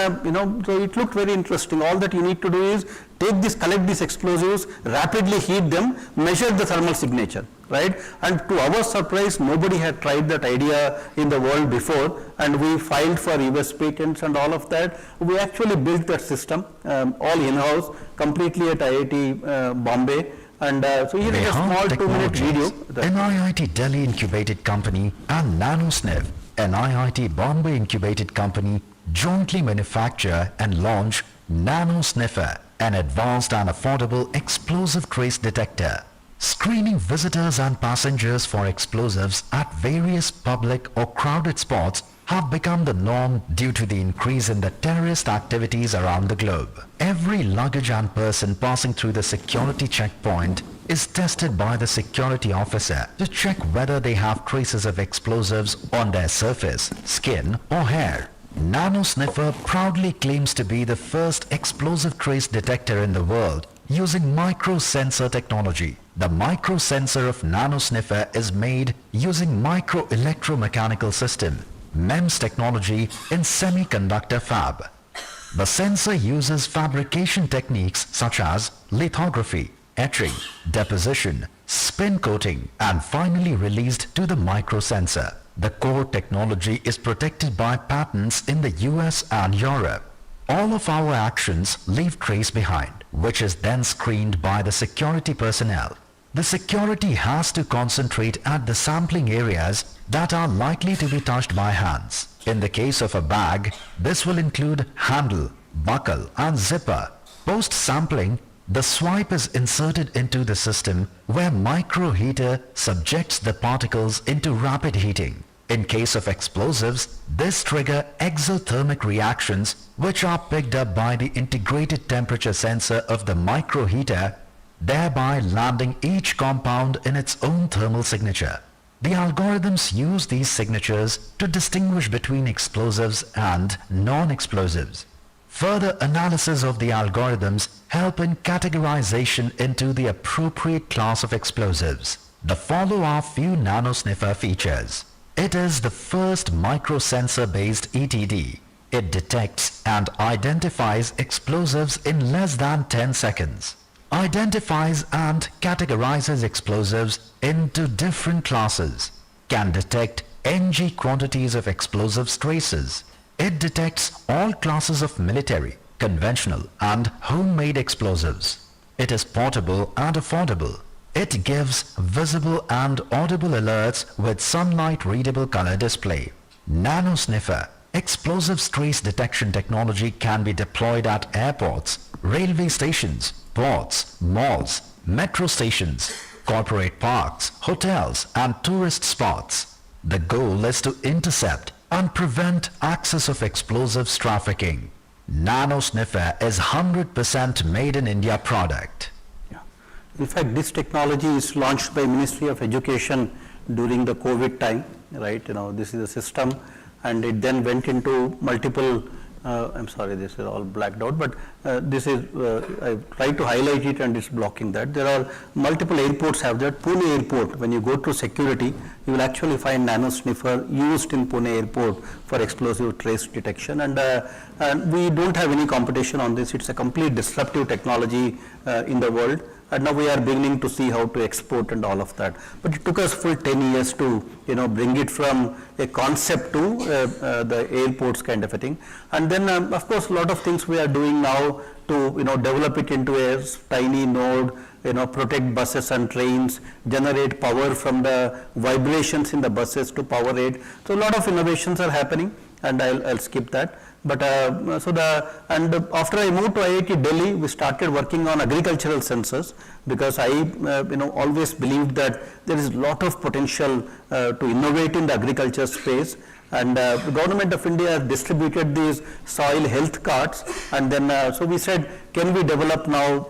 so it looked very interesting. All that you need to do is collect these explosives, rapidly heat them, measure the thermal signature, right? And to our surprise, nobody had tried that idea in the world before, and we filed for US patents and all of that. We actually built that system, all in-house, completely at IIT Bombay. And so here is a small 2-minute video. An IIT Delhi incubated company and NanoSniff, an IIT Bombay incubated company, jointly manufacture and launch NanoSniffer, an advanced and affordable explosive trace detector, screening visitors and passengers for explosives at various public or crowded spots have become the norm due to the increase in the terrorist activities around the globe. Every luggage and person passing through the security checkpoint is tested by the security officer to check whether they have traces of explosives on their surface, skin or hair. NanoSniffer proudly claims to be the first explosive trace detector in the world using micro-sensor technology. The micro-sensor of NanoSniffer is made using micro-electromechanical system, MEMS technology in semiconductor fab. The sensor uses fabrication techniques such as lithography, etching, deposition, spin coating, and finally released to the microsensor. The core technology is protected by patents in the US and Europe. All of our actions leave trace behind, which is then screened by the security personnel. The security has to concentrate at the sampling areas that are likely to be touched by hands. In the case of a bag, this will include handle, buckle, and zipper. Post-sampling, the swipe is inserted into the system where microheater subjects the particles into rapid heating. In case of explosives, this trigger exothermic reactions which are picked up by the integrated temperature sensor of the microheater, thereby landing each compound in its own thermal signature. The algorithms use these signatures to distinguish between explosives and non-explosives. Further analysis of the algorithms help in categorization into the appropriate class of explosives. The follow are few NanoSniffer features. It is the first microsensor-based ETD. It detects and identifies explosives in less than 10 seconds. Identifies and categorizes explosives into different classes. Can detect ng quantities of explosives traces. It detects all classes of military, conventional and homemade explosives. It is portable and affordable. It gives visible and audible alerts with sunlight readable color display. NanoSniffer, explosives trace detection technology, can be deployed at airports, railway stations, ports, malls, metro stations, corporate parks, hotels and tourist spots. The goal is to intercept and prevent access of explosives trafficking. Nano Sniffer is 100% made in India product. Yeah. In fact, this technology is launched by Ministry of Education during the COVID time, right? This is a system, and it then went into multiple, I'm sorry, this is all blacked out, but this is, I tried to highlight it and it's blocking that. There are multiple airports have that. Pune Airport, when you go to security, you will actually find nano sniffer used in Pune Airport for explosive trace detection, and we don't have any competition on this. It's a complete disruptive technology in the world. And now we are beginning to see how to export and all of that. But it took us full 10 years to, bring it from a concept to the airports kind of a thing. And then, of course, a lot of things we are doing now to, develop it into a tiny node, protect buses and trains, generate power from the vibrations in the buses to power it. So a lot of innovations are happening, and I'll skip that. But after I moved to IIT Delhi, we started working on agricultural sensors, because I always believed that there is a lot of potential to innovate in the agriculture space. And the government of India has distributed these soil health cards, and then so we said, can we develop now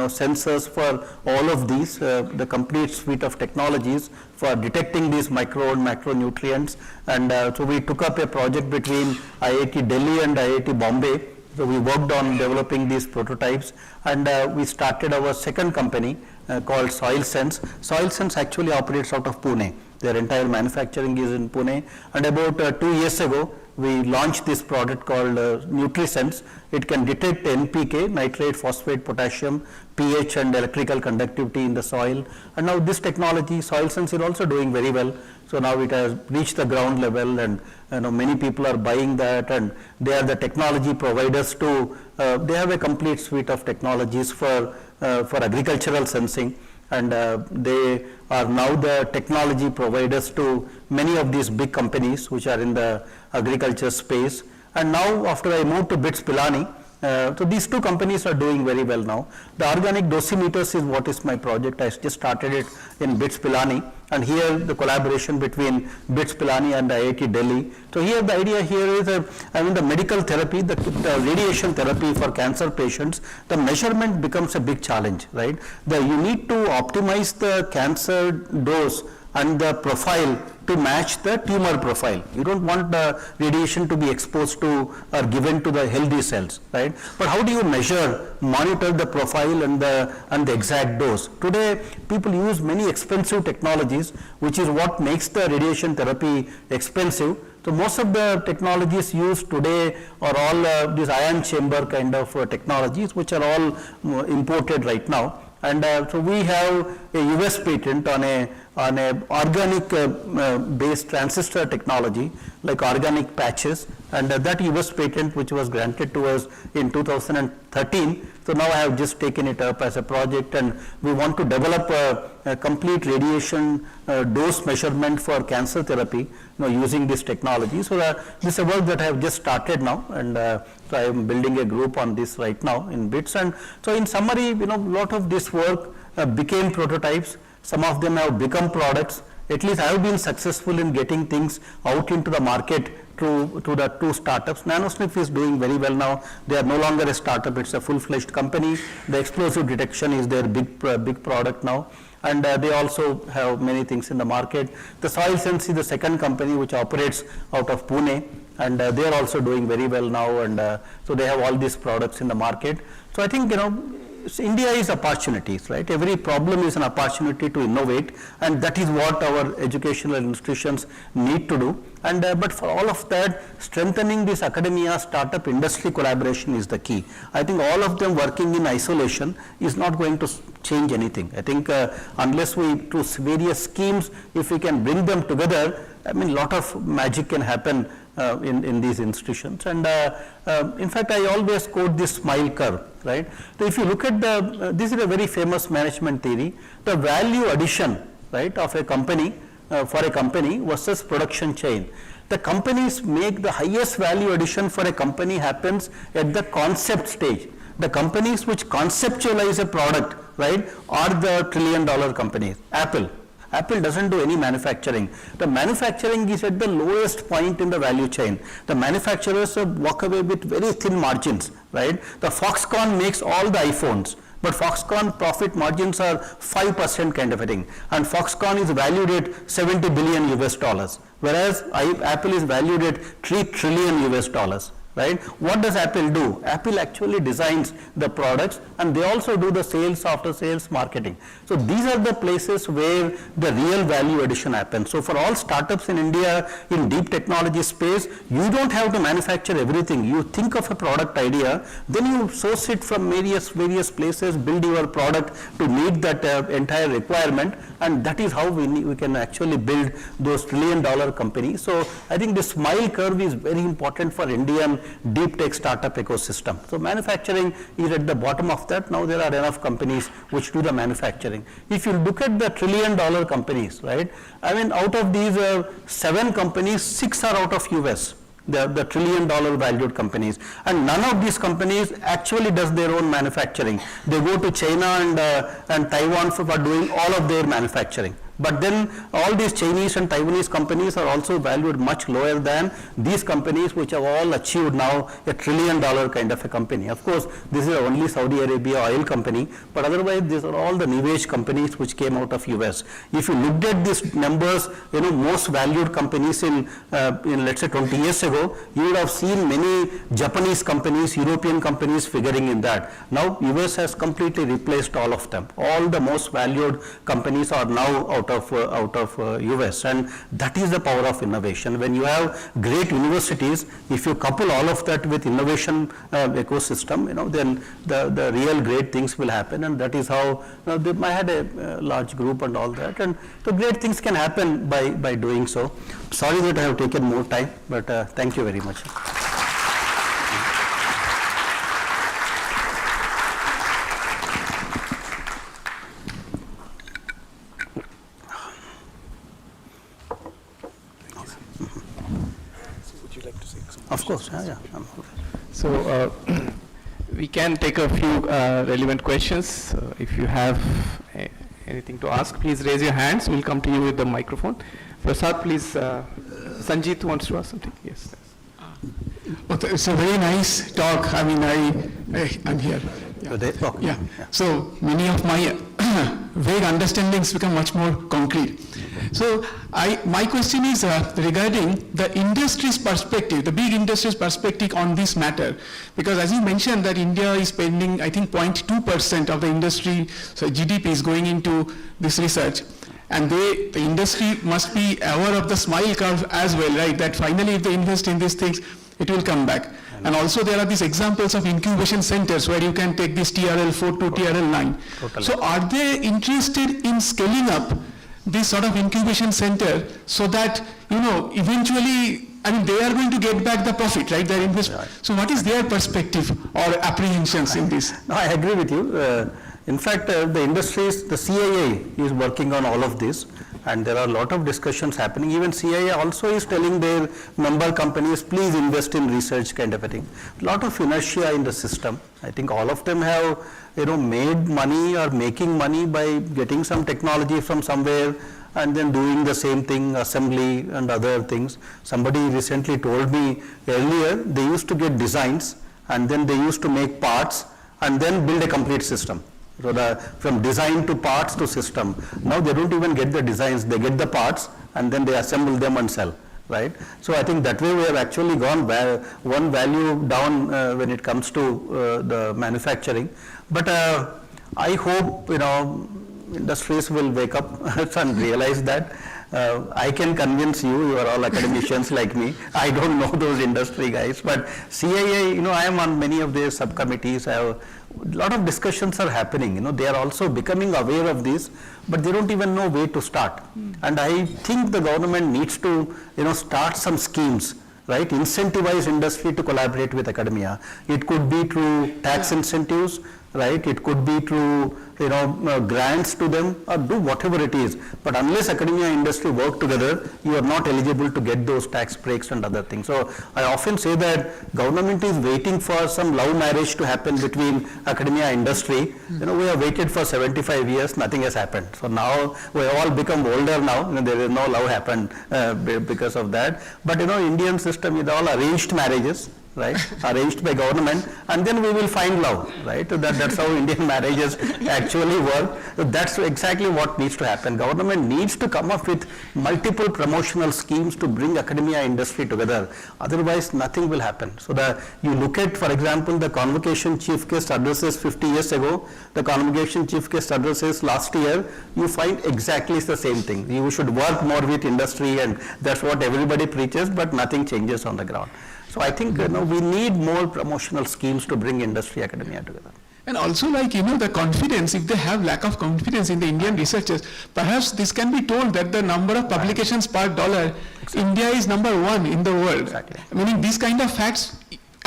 sensors for all of these, the complete suite of technologies for detecting these micro and macronutrients. And so we took up a project between IIT Delhi and IIT Bombay. So we worked on developing these prototypes, and we started our second company called SoilSense. SoilSense actually operates out of Pune. Their entire manufacturing is in Pune, and about 2 years ago we launched this product called NutriSense. It can detect NPK, nitrate, phosphate, potassium, pH and electrical conductivity in the soil. And now this technology, SoilSense, is also doing very well. So now it has reached the ground level, and many people are buying that, and they are the technology providers to, they have a complete suite of technologies for agricultural sensing. And they are now the technology providers to many of these big companies which are in the agriculture space. And now after I moved to BITS Pilani, so these two companies are doing very well now. The organic dosimeters is what is my project. I just started it in BITS Pilani, and here the collaboration between BITS Pilani and IIT Delhi. So here the idea here is, the medical therapy, the radiation therapy for cancer patients, the measurement becomes a big challenge, right? You need to optimize the cancer dose and the profile to match the tumor profile. You don't want the radiation to be exposed to or given to the healthy cells, right? But how do you measure, monitor the profile and the exact dose? Today, people use many expensive technologies, which is what makes the radiation therapy expensive. So most of the technologies used today are all these ion chamber kind of technologies, which are all imported right now. And so we have a US patent on a organic based transistor technology, like organic patches, and that US patent, which was granted to us in 2013. So now I have just taken it up as a project, and we want to develop a complete radiation dose measurement for cancer therapy, using this technology. So this is a work that I have just started now, and so I am building a group on this right now in BITS. And so in summary, a lot of this work became prototypes. Some of them have become products. At least I have been successful in getting things out into the market through the two startups. NanoSniff is doing very well now. They are no longer a startup, it's a full-fledged company. The explosive detection is their big product now. And they also have many things in the market. The SoilSense is the second company which operates out of Pune, and they are also doing very well now, and so they have all these products in the market. So I think, India is opportunities, right? Every problem is an opportunity to innovate, and that is what our educational institutions need to do. And but for all of that, strengthening this academia startup industry collaboration is the key. I think all of them working in isolation is not going to change anything. I think unless we, through various schemes, if we can bring them together, a lot of magic can happen in these institutions. And in fact, I always quote this smile curve, right? So if you look at this is a very famous management theory, the value addition, right, of a company, for a company versus production chain. The companies make the highest value addition for a company happens at the concept stage. The companies which conceptualize a product, right, are the trillion-dollar companies. Apple doesn't do any manufacturing. The manufacturing is at the lowest point in the value chain. The manufacturers walk away with very thin margins, right? The Foxconn makes all the iPhones, but Foxconn profit margins are 5% kind of a thing. And Foxconn is valued at 70 billion US dollars, whereas Apple is valued at 3 trillion US dollars. Right? What does Apple do? Apple actually designs the products, and they also do the sales, after sales marketing. So these are the places where the real value addition happens. So for all startups in India in deep technology space, you don't have to manufacture everything. You think of a product idea, then you source it from various places, build your product to meet that entire requirement, and that is how we can actually build those trillion-dollar companies. So I think the smile curve is very important for Indian deep tech startup ecosystem. So manufacturing is at the bottom of that. Now there are enough companies which do the manufacturing. If you look at the trillion-dollar companies, right, I mean, out of these 7 companies, 6 are out of US. The trillion-dollar valued companies, and none of these companies actually does their own manufacturing. They go to China and Taiwan for doing all of their manufacturing. But then all these Chinese and Taiwanese companies are also valued much lower than these companies which have all achieved now a trillion-dollar kind of a company. Of course, this is only Saudi Arabia oil company, but otherwise these are all the new age companies which came out of US. If you looked at these numbers, you know, most valued companies in let's say 20 years ago, you would have seen many Japanese companies, European companies figuring in that. Now US has completely replaced all of them. All the most valued companies are now out of US, and that is the power of innovation. When you have great universities, if you couple all of that with innovation ecosystem, you know, then the real great things will happen, and that is how I had a large group and all that, and the great things can happen by doing so. Sorry that I have taken more time, but thank you very much. Of course, yeah. So we can take a few relevant questions. If you have anything to ask, please raise your hands. We'll come to you with the microphone. Prasad, please. Sanjeet wants to ask something. Yes. It's a very nice talk. I mean, I'm here. Yeah. So many of my vague understandings become much more concrete. So my question is regarding the industry's perspective, the big industry's perspective on this matter, because as you mentioned that India is spending, I think, 0.2% of the industry, so GDP is going into this research, and the industry must be aware of the smile curve as well, right? That finally, if they invest in these things, it will come back. And also there are these examples of incubation centers where you can take this TRL 4 to TRL 9. Totally. So are they interested in scaling up this sort of incubation center so that, you know, eventually, I mean, they are going to get back the profit, right? Their investment. Right. So what is their perspective or apprehensions in this? No, I agree with you. In fact, the industries, the CII is working on all of this, and there are a lot of discussions happening. Even CII also is telling their member companies, please invest in research kind of a thing. A lot of inertia in the system. I think all of them have, you know, made money or making money by getting some technology from somewhere and then doing the same thing, assembly and other things. Somebody recently told me earlier, they used to get designs and then they used to make parts and then build a complete system. So from design to parts to system. Now they don't even get the designs, they get the parts and then they assemble them and sell, right? So I think that way we have actually gone one value down when it comes to the manufacturing. But I hope, you know, industries will wake up and realize that. I can convince you, you are all academicians like me, I don't know those industry guys, but CII, you know, I am on many of their subcommittees, a lot of discussions are happening, you know, they are also becoming aware of this, but they don't even know where to start. And I think the government needs to, you know, start some schemes, right, incentivize industry to collaborate with academia. It could be through tax incentives, right? It could be through, grants to them, or do whatever it is. But unless academia and industry work together, you are not eligible to get those tax breaks and other things. So I often say that government is waiting for some love marriage to happen between academia and industry. We have waited for 75 years, nothing has happened. So now we have all become older now, there is no love happened because of that. But Indian system is all arranged marriages, right, arranged by government, and then we will find love, right? That's how Indian marriages actually work. That's exactly what needs to happen. Government needs to come up with multiple promotional schemes to bring academia and industry together. Otherwise, nothing will happen. So you look at, for example, the convocation chief guest addresses 50 years ago, the convocation chief guest addresses last year, you find exactly the same thing. You should work more with industry, and that's what everybody preaches, but nothing changes on the ground. So I think we need more promotional schemes to bring industry academia together. And also, the confidence, if they have lack of confidence in the Indian researchers, perhaps this can be told that the number of publications per dollar, India is #1 in the world. Exactly. Meaning these kind of facts,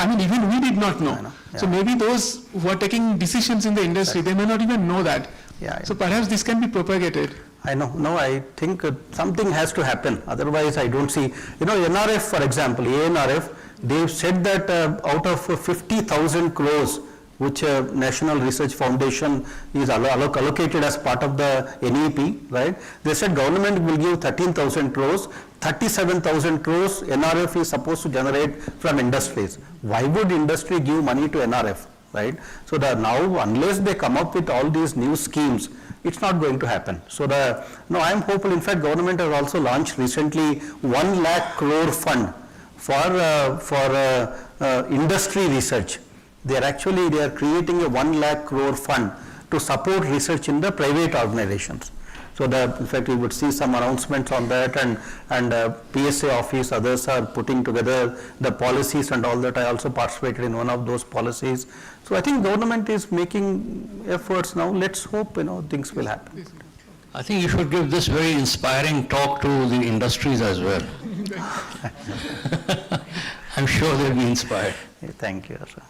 even we did not know. Yeah. So maybe those who are taking decisions in the industry, they may not even know that. Yeah. So perhaps this can be propagated. I know. No, I think something has to happen. Otherwise, I don't see. NRF, for example, ANRF, they've said that out of 50,000 crores, which National Research Foundation is allocated as part of the NEP, right? They said government will give 13,000 crores, 37,000 crores NRF is supposed to generate from industries. Why would industry give money to NRF, right? So now, unless they come up with all these new schemes, it's not going to happen. So I am hopeful. In fact, government has also launched recently 1 lakh crore fund for industry research. They are creating a 1 lakh crore fund to support research in the private organizations. So in fact, you would see some announcements on that, and PSA office, others are putting together the policies and all that. I also participated in one of those policies. So I think government is making efforts now. Let's hope things will happen. I think you should give this very inspiring talk to the industries as well. I'm sure they'll be inspired. Thank you, sir.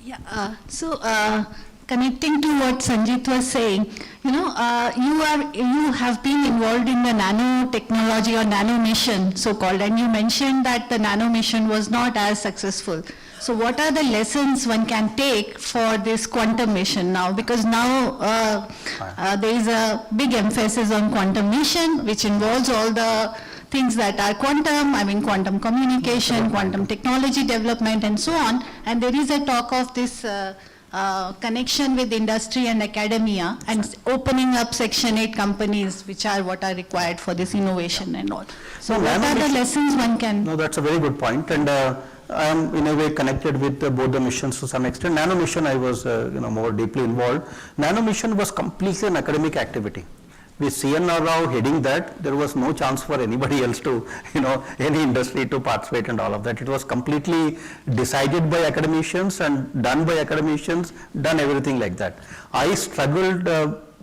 Yeah. Connecting to what Sanjit was saying, you have been involved in the nanotechnology or nano mission, so-called, and you mentioned that the nano mission was not as successful. So what are the lessons one can take for this quantum mission now? Because now there is a big emphasis on quantum mission, which involves all the things that are quantum, quantum communication, quantum technology development, and so on. And there is a talk of this connection with industry and academia, and opening up Section 8 companies, which are what are required for this innovation and all. So what are the lessons one can? No, that's a very good point. And I am in a way connected with both the missions to some extent. Nano mission, I was more deeply involved. Nano mission was completely an academic activity. With CNR Rao heading that, there was no chance for anybody else to, any industry to participate and all of that. It was completely decided by academicians and done by academicians, done everything like that. I struggled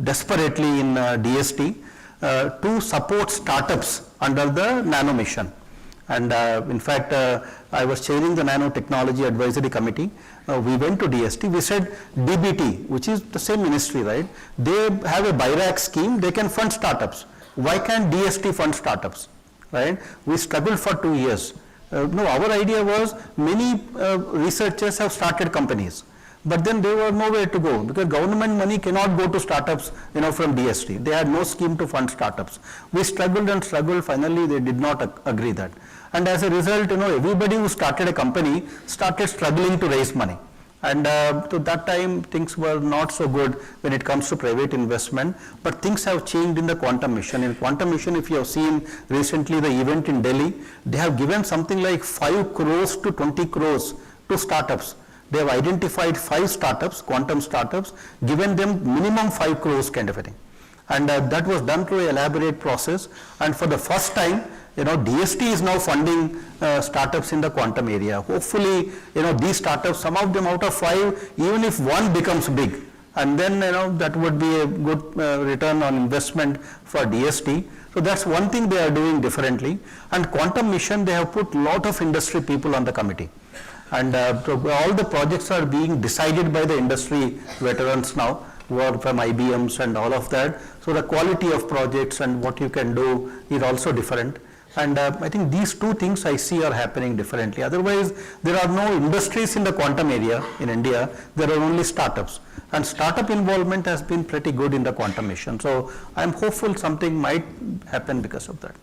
desperately in DST to support startups under the nano mission. And in fact, I was chairing the Nanotechnology Advisory Committee. We went to DST. We said DBT, which is the same ministry, right? They have a BIRAC scheme. They can fund startups. Why can't DST fund startups, right? We struggled for 2 years. Our idea was many researchers have started companies, but then they were nowhere to go because government money cannot go to startups, from DST. They had no scheme to fund startups. We struggled and struggled. Finally, they did not agree that. And as a result, everybody who started a company started struggling to raise money. And to that time, things were not so good when it comes to private investment. But things have changed in the quantum mission. In quantum mission, if you have seen recently the event in Delhi, they have given something like 5 crores to 20 crores to startups. They have identified 5 startups, quantum startups, given them minimum 5 crores kind of a thing. And that was done through an elaborate process. And for the first time, DST is now funding startups in the quantum area. Hopefully, these startups, some of them out of 5, even if one becomes big, and then, that would be a good return on investment for DST. So that's one thing they are doing differently. And quantum mission, they have put lot of industry people on the committee. And so all the projects are being decided by the industry veterans now, who are from IBMs and all of that. So the quality of projects and what you can do is also different. And I think these two things I see are happening differently. Otherwise, there are no industries in the quantum area in India. There are only startups. And startup involvement has been pretty good in the quantum mission. So I'm hopeful something might happen because of that.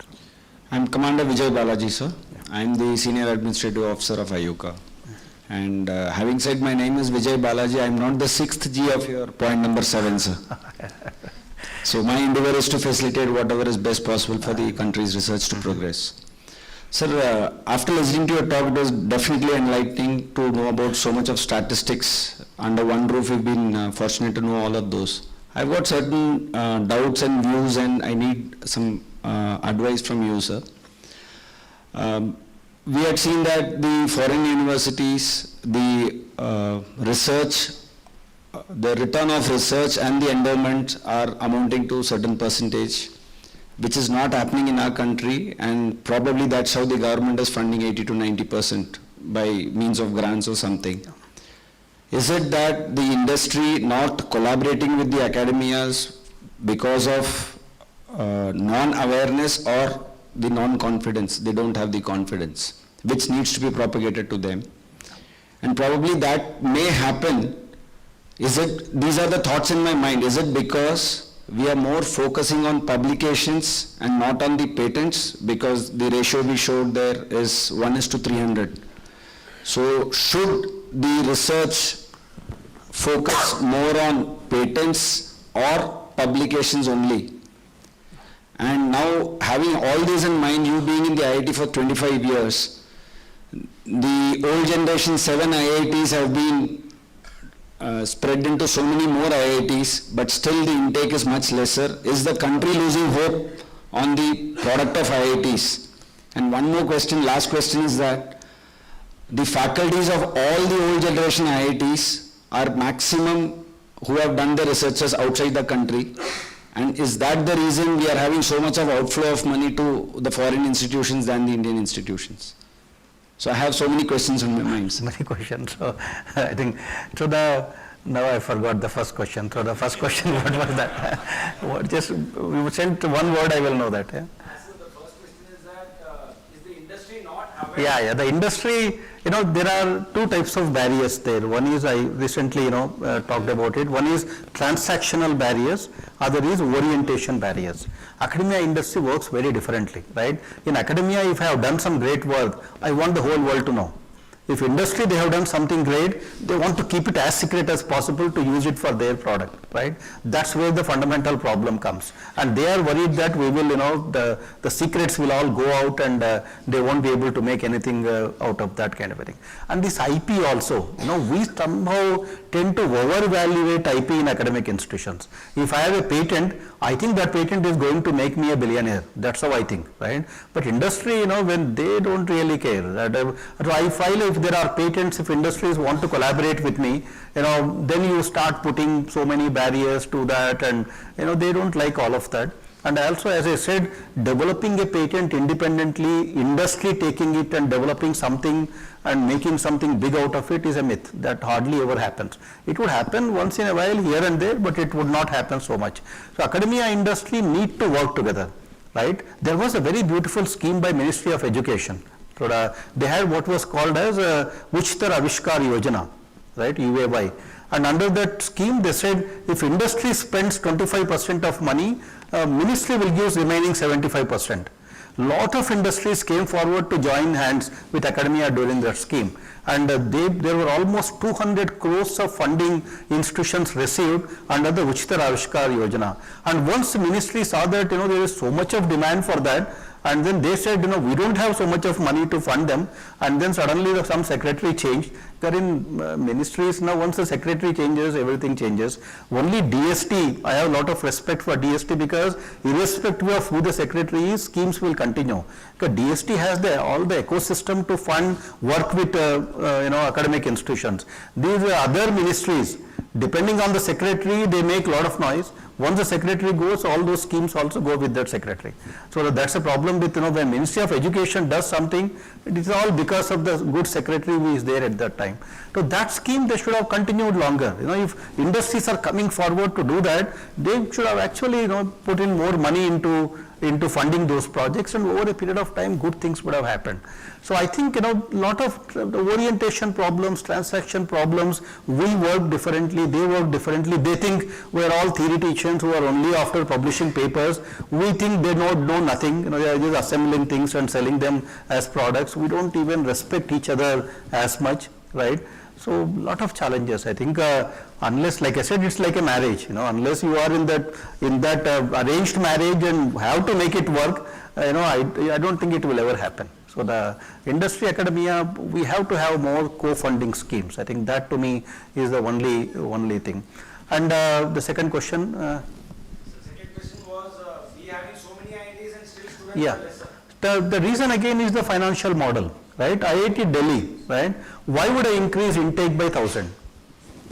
I'm Commander Vijay Balaji, sir. I'm the Senior Administrative Officer of IUCAA. And having said my name is Vijay Balaji, I'm not the 6th G of your point number 7, sir. So my endeavor is to facilitate whatever is best possible for the country's research to progress. Sir, after listening to your talk, it was definitely enlightening to know about so much of statistics. Under one roof, we've been fortunate to know all of those. I've got certain doubts and views, and I need some advice from you, sir. We had seen that the foreign universities, the research, the return of research and the endowment are amounting to a certain percentage, which is not happening in our country, and probably that's how the government is funding 80 to 90% by means of grants or something. Is it that the industry not collaborating with the academias because of non-awareness or the non-confidence? They don't have the confidence, which needs to be propagated to them. And probably that may happen. Is it, these are the thoughts in my mind, is it because we are more focusing on publications and not on the patents, because the ratio we showed there is 1:300. So should the research focus more on patents or publications only? And now, having all this in mind, you being in the IIT for 25 years, the old generation 7 IITs have been spread into so many more IITs, but still the intake is much lesser. Is the country losing hope on the product of IITs? And one more question, last question, is that the faculties of all the old generation IITs are maximum who have done the researchers outside the country. And is that the reason we are having so much of outflow of money to the foreign institutions than the Indian institutions? So I have so many questions on my mind. Many questions. So I think, so now I forgot the first question. So the first question, what was that? What, just, we sent one word, I will know that. Yeah? So the first question is that, is the industry not aware? Yeah, the industry, there are two types of barriers there. One is, I recently, talked about it. One is transactional barriers, other is orientation barriers. Academia industry works very differently, right? In academia, if I have done some great work, I want the whole world to know. If industry, they have done something great, they want to keep it as secret as possible to use it for their product, right? That's where the fundamental problem comes. And they are worried that we will, the secrets will all go out and they won't be able to make anything out of that kind of a thing. And this IP also, we somehow tend to overvaluate IP in academic institutions. If I have a patent, I think that patent is going to make me a billionaire. That's how I think, right? But industry, when they don't really care. So I file, if there are patents, if industries want to collaborate with me, then you start putting so many barriers to that, and they don't like all of that. And also, as I said, developing a patent independently, industry taking it and developing something and making something big out of it is a myth. That hardly ever happens. It would happen once in a while here and there, but it would not happen so much. So academia industry need to work together, right? There was a very beautiful scheme by Ministry of Education. So they had what was called as Vichtar Avishkar Yojana, right, UAY. And under that scheme, they said if industry spends 25% of money, ministry will give remaining 75%. Lot of industries came forward to join hands with academia during that scheme. And there were almost 200 crores of funding institutions received under the Vichtar Avishkar Yojana. And once the ministry saw that, there is so much of demand for that, and then they said, we don't have so much of money to fund them, and then suddenly some secretary changed. They're in ministries now, once the secretary changes, everything changes. Only DST, I have a lot of respect for DST, because irrespective of who the secretary is, schemes will continue. Because DST has all the ecosystem to fund work with academic institutions. These other ministries, depending on the secretary, they make a lot of noise. Once the secretary goes, all those schemes also go with that secretary. So that's a problem with, when Ministry of Education does something, it is all because of the good secretary who is there at that time. So that scheme they should have continued longer. If industries are coming forward to do that, they should have actually, put in more money into funding those projects, and over a period of time good things would have happened. So I think, lot of the orientation problems, transaction problems, we work differently, they work differently. They think we are all theoreticians who are only after publishing papers. We think they know nothing, they are just assembling things and selling them as products. We don't even respect each other as much, right? So lot of challenges. I think unless, like I said, it's like a marriage. Unless you are in that arranged marriage and have to make it work, I don't think it will ever happen. So the industry academia, we have to have more co-funding schemes. I think that to me is the only thing. And the second question. The second question was, we having so many IITs and still students Yeah. are lesser. The reason again is the financial model, right? IIT Delhi, right? Why would I increase intake by 1,000?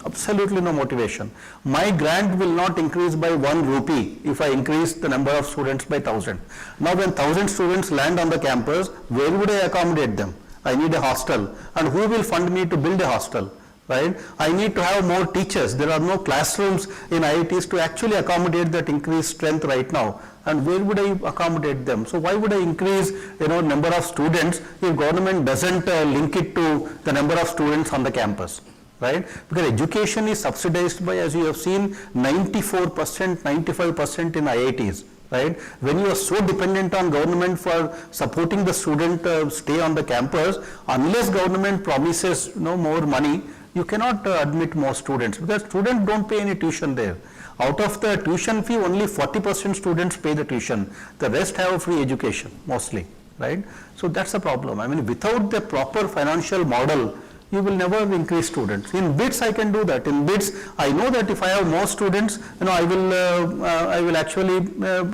Absolutely no motivation. My grant will not increase by 1 rupee if I increase the number of students by 1,000. Now when 1,000 students land on the campus, where would I accommodate them? I need a hostel. And who will fund me to build a hostel? Right? I need to have more teachers. There are no classrooms in IITs to actually accommodate that increased strength right now. And where would I accommodate them? So why would I increase, number of students if government doesn't link it to the number of students on the campus? Right? Because education is subsidized by, as you have seen, 94%, 95% in IITs. Right? When you are so dependent on government for supporting the student stay on the campus, unless government promises more money, you cannot admit more students, because students don't pay any tuition there. Out of the tuition fee, only 40% students pay the tuition. The rest have free education mostly, right? So that's a problem. I mean, without the proper financial model, you will never increase students. In BITS, I can do that. In BITS, I know that if I have more students, I will actually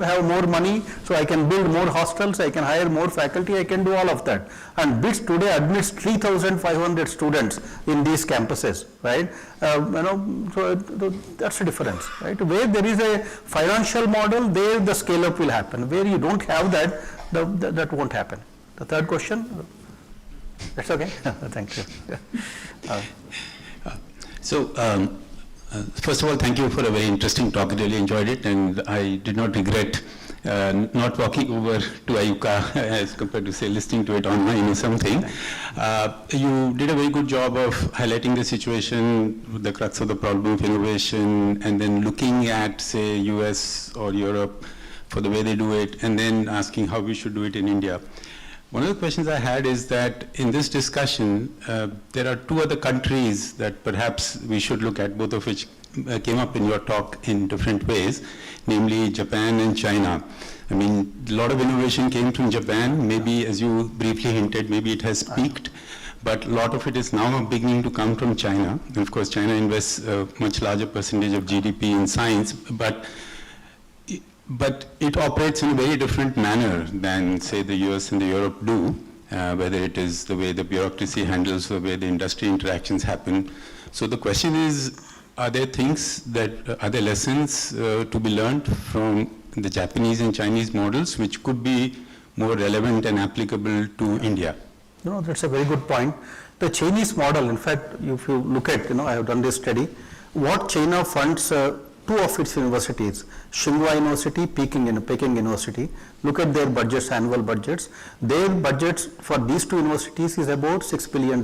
have more money, so I can build more hostels, I can hire more faculty, I can do all of that. And BITS today admits 3,500 students in these campuses, right? So that's the difference, right? Where there is a financial model, there the scale up will happen. Where you don't have that, that won't happen. The third question? That's okay. Thank you. First of all, thank you for a very interesting talk. I really enjoyed it, and I did not regret not walking over to IUCAA as compared to, say, listening to it online or something. You did a very good job of highlighting the situation, the crux of the problem of innovation, and then looking at, say, US or Europe for the way they do it, and then asking how we should do it in India. One of the questions I had is that in this discussion, there are 2 other countries that perhaps we should look at, both of which came up in your talk in different ways, namely Japan and China. I mean, a lot of innovation came from Japan. Maybe, as you briefly hinted, maybe it has peaked, but a lot of it is now beginning to come from China. And of course, China invests a much larger percentage of GDP in science, but it operates in a very different manner than, say, the US and the Europe do, whether it is the way the bureaucracy handles, the way the industry interactions happen. So the question is, are there lessons to be learned from the Japanese and Chinese models which could be more relevant and applicable to India? That's a very good point. The Chinese model, in fact, if you look at, I have done this study, what China funds 2 of its universities, Tsinghua University, Peking University. Look at their budgets, annual budgets. Their budgets for these 2 universities is about $6 billion.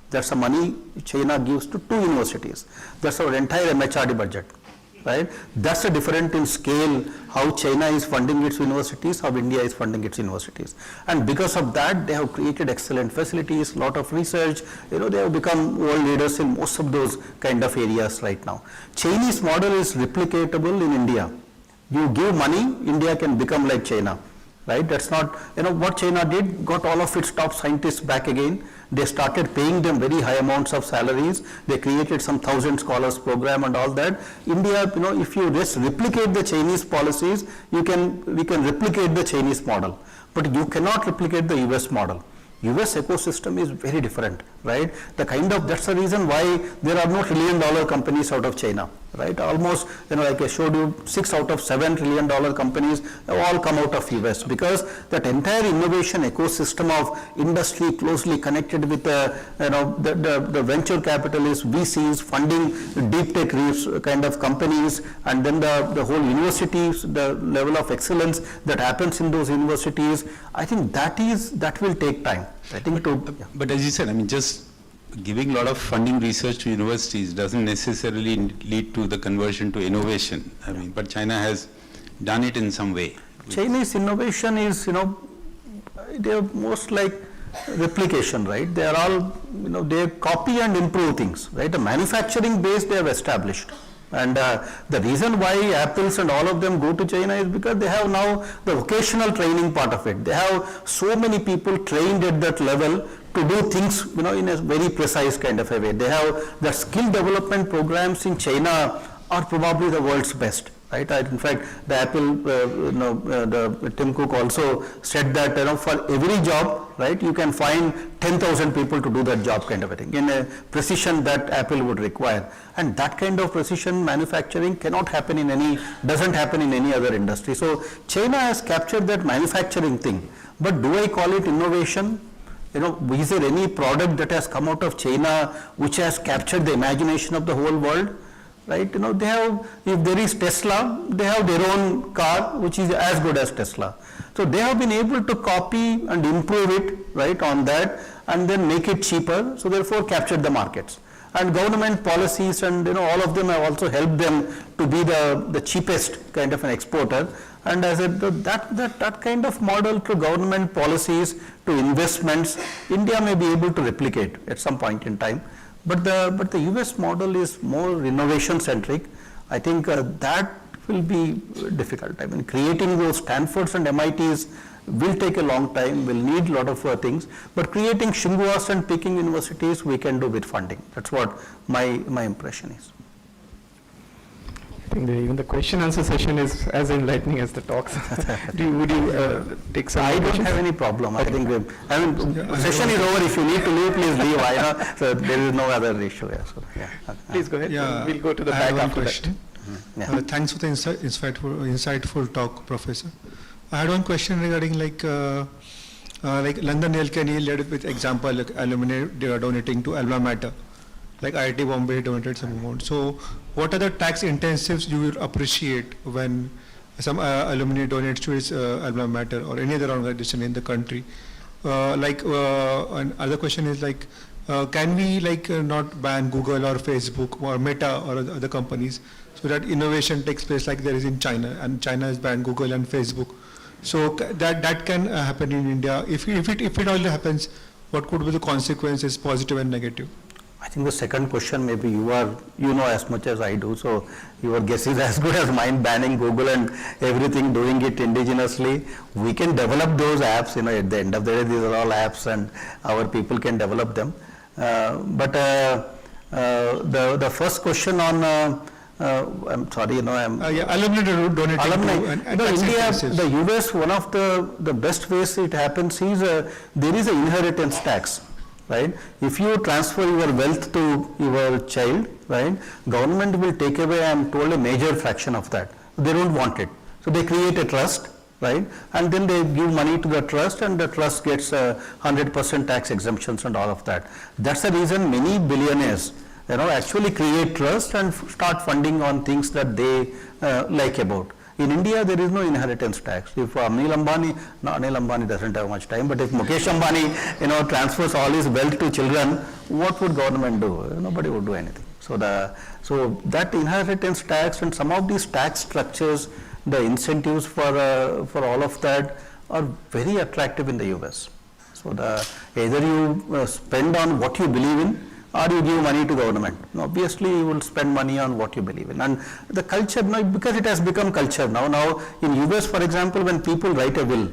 That's the money China gives to 2 universities. That's our entire MHRD budget, right? That's the difference in scale, how China is funding its universities, how India is funding its universities. And because of that, they have created excellent facilities, lot of research, they have become world leaders in most of those kind of areas right now. Chinese model is replicatable in India. You give money, India can become like China, right? That's not, what China did, got all of its top scientists back again. They started paying them very high amounts of salaries. They created some 1,000 scholars program and all that. India, if you just replicate the Chinese policies, we can replicate the Chinese model. But you cannot replicate the US model. US ecosystem is very different, right? That's the reason why there are no $1 trillion companies out of China. right? Almost, like I showed you, 6 out of 7 trillion dollar companies have all come out of US, because that entire innovation ecosystem of industry closely connected with the venture capitalists, VCs, funding deep tech kind of companies, and then the whole universities, the level of excellence that happens in those universities. I think that will take time. I think but as you said, I mean, just giving a lot of funding research to universities doesn't necessarily lead to the conversion to innovation. I mean, but China has done it in some way. Chinese innovation is, they're most like replication, right? They are all, they copy and improve things, right? The manufacturing base they have established. And the reason why Apples and all of them go to China is because they have now the vocational training part of it. They have so many people trained at that level to do things, in a very precise kind of a way. They have the skill development programs in China are probably the world's best. Right? In fact, the Apple, the Tim Cook also said that for every job, right, you can find 10,000 people to do that job kind of a thing in a precision that Apple would require. And that kind of precision manufacturing doesn't happen in any other industry. So China has captured that manufacturing thing. But do I call it innovation? Is there any product that has come out of China which has captured the imagination of the whole world? Right, they have, if there is Tesla, they have their own car which is as good as Tesla. So they have been able to copy and improve it, right, on that, and then make it cheaper, so therefore capture the markets. And government policies and all of them have also helped them to be the cheapest kind of an exporter. And as that kind of model to government policies, to investments, India may be able to replicate at some point in time. But the US model is more innovation centric. I think that will be difficult. I mean, creating those Stanfords and MITs will take a long time, will need a lot of things, but creating Tsinghuas and Peking universities we can do with funding. That's what my impression is. I think even the question answer session is as enlightening as the talks. Would you take some? I don't have any problem. Okay. I mean, session is over. If you need to leave, please leave. So there is no other issue. Yeah. So, please go ahead. Yeah, we'll go to the back after question. That. Thanks for the insightful talk, Professor. I had one question regarding like London LKNE led with example like alumni donating to alma mater. Like IIT Bombay donated some amount. So what are the tax incentives you will appreciate when some alumni donates to his alma mater or any other organization in the country? Another question is like, can we not ban Google or Facebook or Meta or other companies so that innovation takes place like there is in China, and China has banned Google and Facebook. So that can happen in India. If it all happens, what could be the consequences, positive and negative? I think the second question, maybe you know as much as I do, so your guess is as good as mine, banning Google and everything, doing it indigenously. We can develop those apps, at the end of the day, these are all apps and our people can develop them. But the first question on, I'm sorry, alumni donating to India, the US, one of the best ways it happens is there is an inheritance tax. Right? If you transfer your wealth to your child, right, government will take away, I'm told, a major fraction of that. They don't want it. So they create a trust, right, and then they give money to the trust, and the trust gets 100% tax exemptions and all of that. That's the reason many billionaires, actually create trust and start funding on things that they like about. In India, there is no inheritance tax. If Anil Ambani doesn't have much time, but if Mukesh Ambani, transfers all his wealth to children, what would government do? Nobody would do anything. So that inheritance tax and some of these tax structures, the incentives for all of that are very attractive in the US. So either you spend on what you believe in, or you give money to government. Obviously, you will spend money on what you believe in. And the culture, because it has become culture now. Now, in US, for example, when people write a will,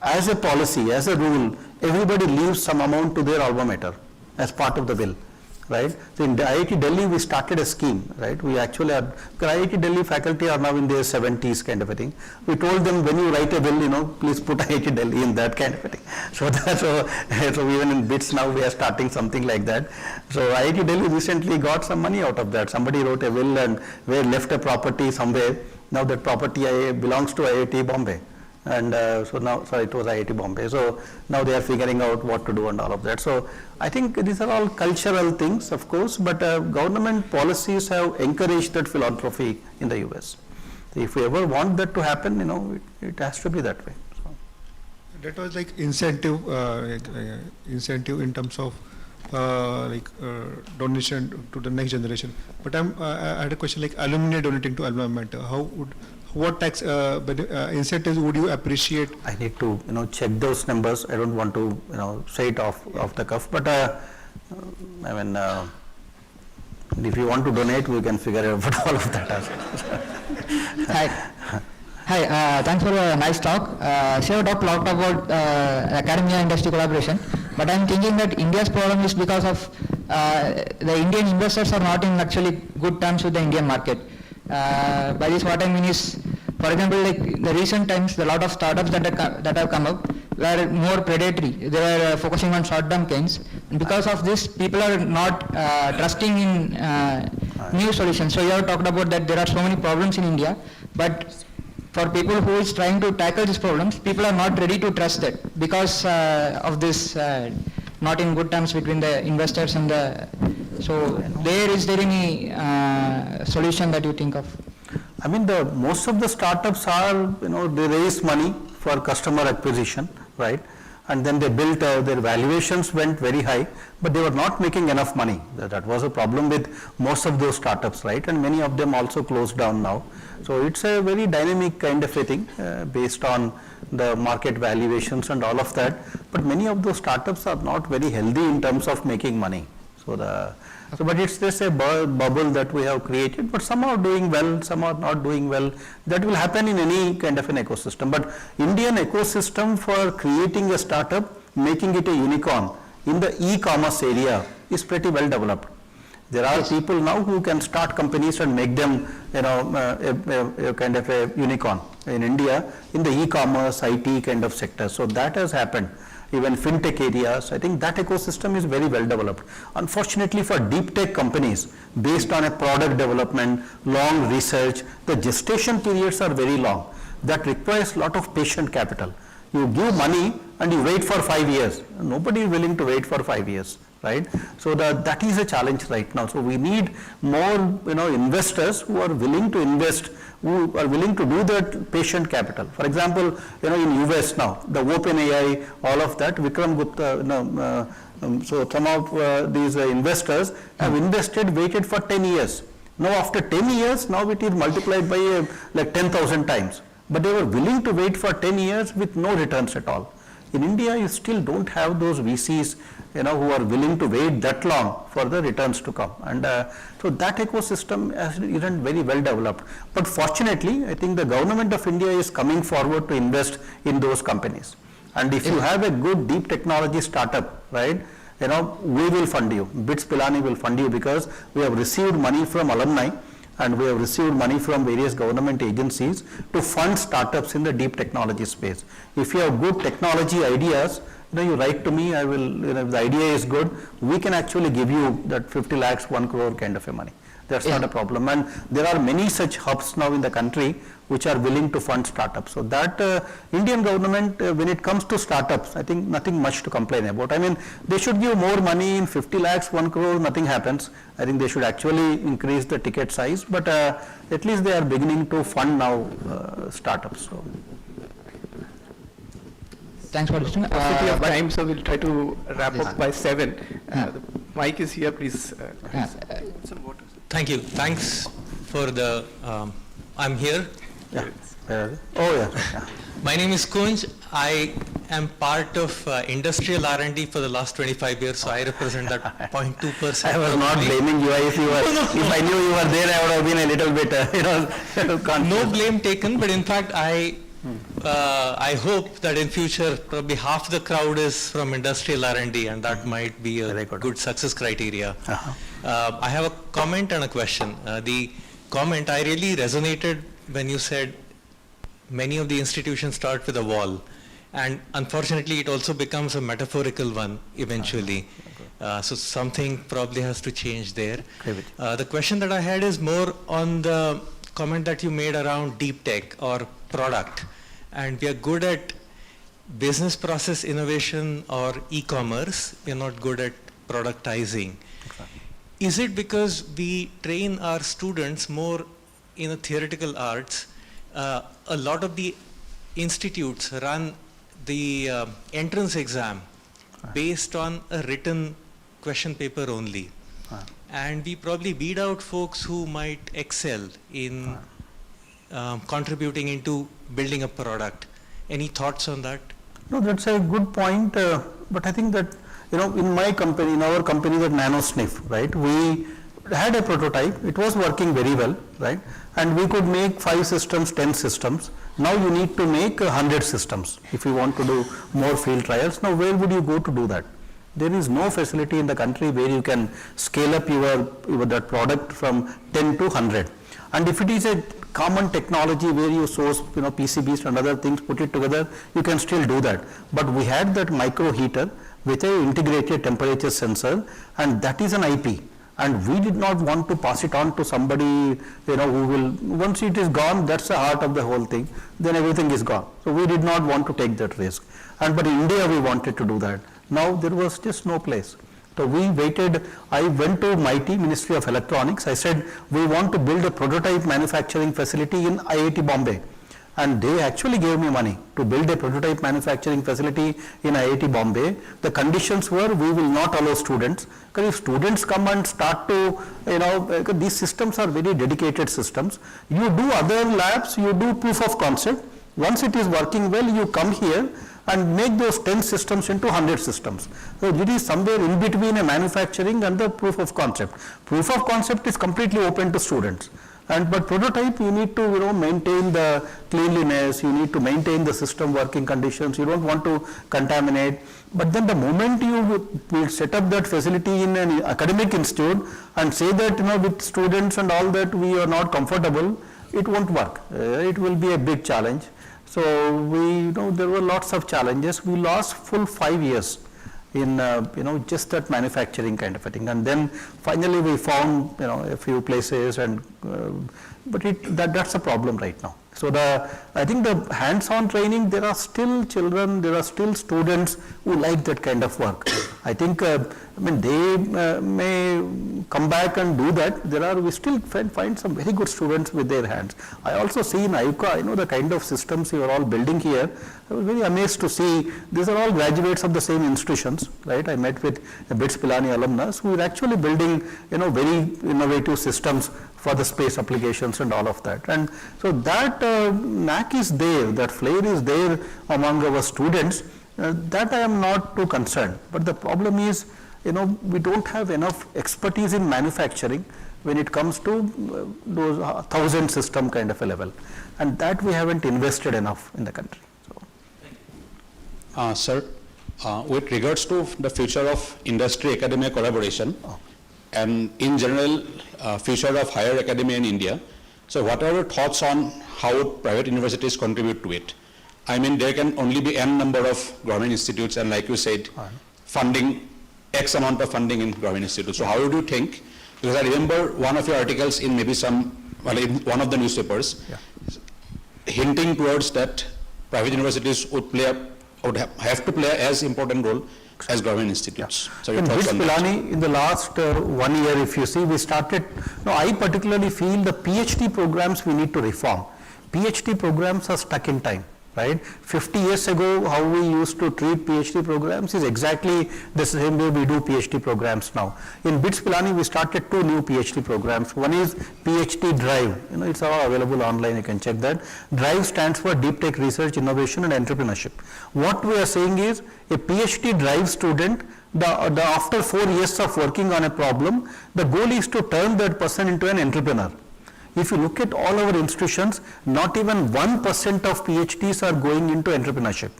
as a policy, as a rule, everybody leaves some amount to their alma mater as part of the will. right? So in the IIT Delhi, we started a scheme, right? We actually are, because IIT Delhi faculty are now in their 70s kind of a thing. We told them, when you write a bill, please put IIT Delhi in that kind of a thing. So so even in BITS now we are starting something like that. So IIT Delhi recently got some money out of that. Somebody wrote a will and left a property somewhere. Now that property belongs to IIT Bombay. And so now, sorry, it was IIT Bombay. So now they are figuring out what to do and all of that. So I think these are all cultural things, of course, but government policies have encouraged that philanthropy in the US. So if we ever want that to happen, it has to be that way. So. That was like incentive, incentive in terms of donation to the next generation. But I had a question like alumni donating to alma mater. What tax incentives would you appreciate? I need to check those numbers. I don't want to say it off the cuff, but I mean if you want to donate, we can figure out all of that as well. Hi, thanks for a nice talk. So you talked a lot about academia industry collaboration, but I'm thinking that India's problem is because of the Indian investors are not in actually good terms with the Indian market. By this what I mean is, for example, like the recent times, a lot of startups that have come up were more predatory. They were focusing on short-term gains. And because of this, people are not trusting in new solutions. So you have talked about that there are so many problems in India, but for people who is trying to tackle these problems, people are not ready to trust that because of this not in good terms between the investors and the. So is there any solution that you think of? I mean, most of the startups are, they raise money for customer acquisition, right? And then they built, their valuations went very high, but they were not making enough money. That was a problem with most of those startups, right? And many of them also closed down now. So it's a very dynamic kind of a thing based on the market valuations and all of that. But many of those startups are not very healthy in terms of making money. But it's just a bubble that we have created, but some are doing well, some are not doing well. That will happen in any kind of an ecosystem. But Indian ecosystem for creating a startup, making it a unicorn in the e-commerce area is pretty well developed. There are people now who can start companies and make them, a kind of a unicorn in India in the e-commerce, IT kind of sector. So that has happened. Even fintech areas, I think that ecosystem is very well developed. Unfortunately for deep tech companies, based on a product development, long research, the gestation periods are very long. That requires a lot of patient capital. You give money and you wait for 5 years. Nobody is willing to wait for 5 years, right? So that is a challenge right now. So we need more, investors who are willing to invest, who are willing to do that patient capital. For example, in US now, the OpenAI, all of that, Vikram Gupta, so some of these investors have invested, waited for 10 years. Now after 10 years, now it is multiplied by like 10,000 times. But they were willing to wait for 10 years with no returns at all. In India, you still don't have those VCs, who are willing to wait that long for the returns to come. And so that ecosystem isn't very well developed. But fortunately, I think the government of India is coming forward to invest in those companies. And if you have a good deep technology startup, right, we will fund you. BITS Pilani will fund you because we have received money from alumni and we have received money from various government agencies to fund startups in the deep technology space. If you have good technology ideas, you write to me, I will, if the idea is good, we can actually give you that 50 lakhs, 1 crore kind of a money. That's not a problem. And there are many such hubs now in the country which are willing to fund startups. So that Indian government, when it comes to startups, I think nothing much to complain about. I mean, they should give more money in 50 lakhs, 1 crore, nothing happens. I think they should actually increase the ticket size, but at least they are beginning to fund now startups. So. Thanks for listening. Paucity of time, so we'll try to wrap up by 7. The mic is here, please. Some water. Thank you. Thanks for the, I'm here. Yeah. Yeah. My name is Kunj. I am part of industrial R&D for the last 25 years, so I represent that 0.2%. I was not blaming you. If I knew you were there, I would have been a little bit, No blame taken, but in fact, I I hope that in future probably half the crowd is from industrial R&D, and that might be a good success criteria. I have a comment and a question. The comment, I really resonated when you said many of the institutions start with a wall, and unfortunately it also becomes a metaphorical one eventually. So something probably has to change there. The question that I had is more on the comment that you made around deep tech or product, and we are good at business process innovation or e-commerce, we are not good at productizing. Is it because we train our students more in a theoretical arts? A lot of the institutes run the entrance exam based on a written question paper only. And we probably weed out folks who might excel in contributing into building a product. Any thoughts on that? No, that's a good point, but I think that, in my company, in our company, that NanoSniff, right, we had a prototype, it was working very well, right, and we could make 5 systems, 10 systems. Now you need to make 100 systems if you want to do more field trials. Now where would you go to do that? There is no facility in the country where you can scale up your that product from 10 to 100. And if it is a common technology where you source PCBs and other things, put it together, you can still do that. But we had that micro heater with an integrated temperature sensor, and that is an IP. And we did not want to pass it on to somebody, who will, once it is gone, that's the heart of the whole thing, then everything is gone. So we did not want to take that risk. But in India we wanted to do that. Now there was just no place. So we waited, I went to MIT, Ministry of Electronics, I said, we want to build a prototype manufacturing facility in IIT Bombay. And they actually gave me money to build a prototype manufacturing facility in IIT Bombay. The conditions were, we will not allow students, because if students come and start to, these systems are very dedicated systems. You do other labs, you do proof of concept. Once it is working well, you come here and make those 10 systems into 100 systems. So it is somewhere in between a manufacturing and the proof of concept. Proof of concept is completely open to students. But prototype, you need to maintain the cleanliness, you need to maintain the system working conditions, you don't want to contaminate. But then the moment you will set up that facility in an academic institute and say that with students and all that we are not comfortable, it won't work. It will be a big challenge. So there were lots of challenges. We lost full 5 years in just that manufacturing kind of a thing, and then finally we found a few places, and but that's a problem right now. So I think the hands-on training, there are still children, there are still students who like that kind of work. I think they may come back and do that. We still find some very good students with their hands. I also see in IUCAA, the kind of systems you are all building here. I was very amazed to see these are all graduates of the same institutions, right? I met with a BITS Pilani alumnus who are actually building, very innovative systems for the space applications and all of that. And so that knack is there, that flair is there among our students. That I am not too concerned. But the problem is, we don't have enough expertise in manufacturing when it comes to those 1,000 system kind of a level. And that we haven't invested enough in the country. Sir, with regards to the future of industry-academia collaboration, and in general, future of higher academia in India, so what are your thoughts on how private universities contribute to it? I mean, there can only be n number of government institutes, and like you said, funding, X amount of funding in government institutes. So how do you think, because I remember one of your articles in maybe in one of the newspapers, hinting towards that private universities would have to play as important role as government institutes. So your thoughts on that? Pilani, in the last 1 year, if you see, we started, I particularly feel the PhD programs we need to reform. PhD programs are stuck in time, right? 50 years ago, how we used to treat PhD programs is exactly the same way we do PhD programs now. In BITS Pilani, we started 2 new PhD programs. One is PhD Drive. It's all available online, you can check that. Drive stands for Deep Tech Research, Innovation and Entrepreneurship. What we are saying is, a PhD Drive student, after 4 years of working on a problem, the goal is to turn that person into an entrepreneur. if you look at all our institutions, not even 1% of PhDs are going into entrepreneurship,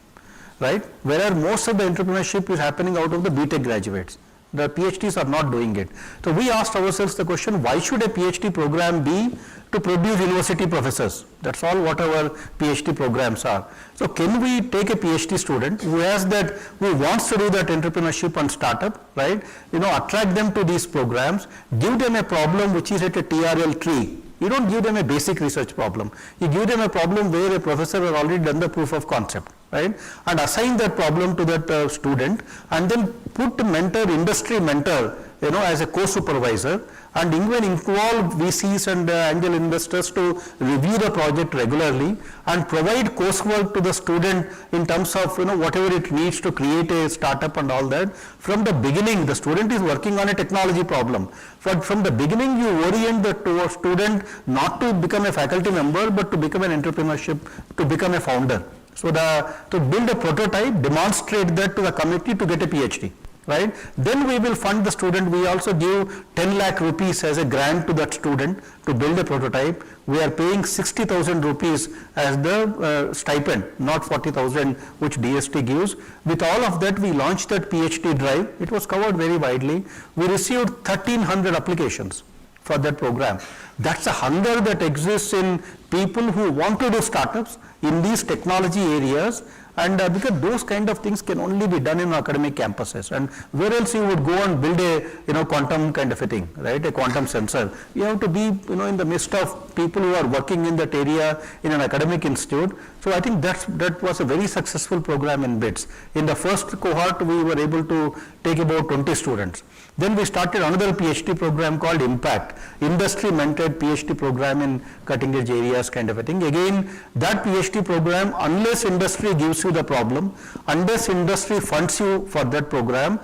right? Whereas most of the entrepreneurship is happening out of the BTech graduates. The PhDs are not doing it. So we asked ourselves the question, why should a PhD program be to produce university professors? That's all what our PhD programs are. So can we take a PhD student who has that, who wants to do that entrepreneurship and startup, right? Attract them to these programs, give them a problem which is at a TRL tree. You don't give them a basic research problem. You give them a problem where a professor has already done the proof of concept, right? And assign that problem to that student, and then put industry mentor, as a co-supervisor, and even involve VCs and angel investors to review the project regularly and provide coursework to the student in terms of, whatever it needs to create a startup and all that. From the beginning, the student is working on a technology problem. But from the beginning, you orient the student not to become a faculty member, but to become an entrepreneurship, to become a founder. So to build a prototype, demonstrate that to the committee to get a PhD. Right? Then we will fund the student. We also give 10 lakh rupees as a grant to that student to build a prototype. We are paying 60,000 rupees as the stipend, not 40,000 which DST gives. With all of that, we launched that PhD drive. It was covered very widely. We received 1,300 applications for that program. That's a hunger that exists in people who want to do startups in these technology areas. And because those kind of things can only be done in academic campuses, and where else you would go and build a quantum kind of a thing, right? A quantum sensor. You have to be in the midst of people who are working in that area in an academic institute. So I think that was a very successful program in BITS. In the first cohort, we were able to take about 20 students. Then we started another PhD program called Impact, industry-mentored PhD program in cutting-edge areas kind of a thing. Again, that PhD program, unless industry gives you the problem, unless industry funds you for that program,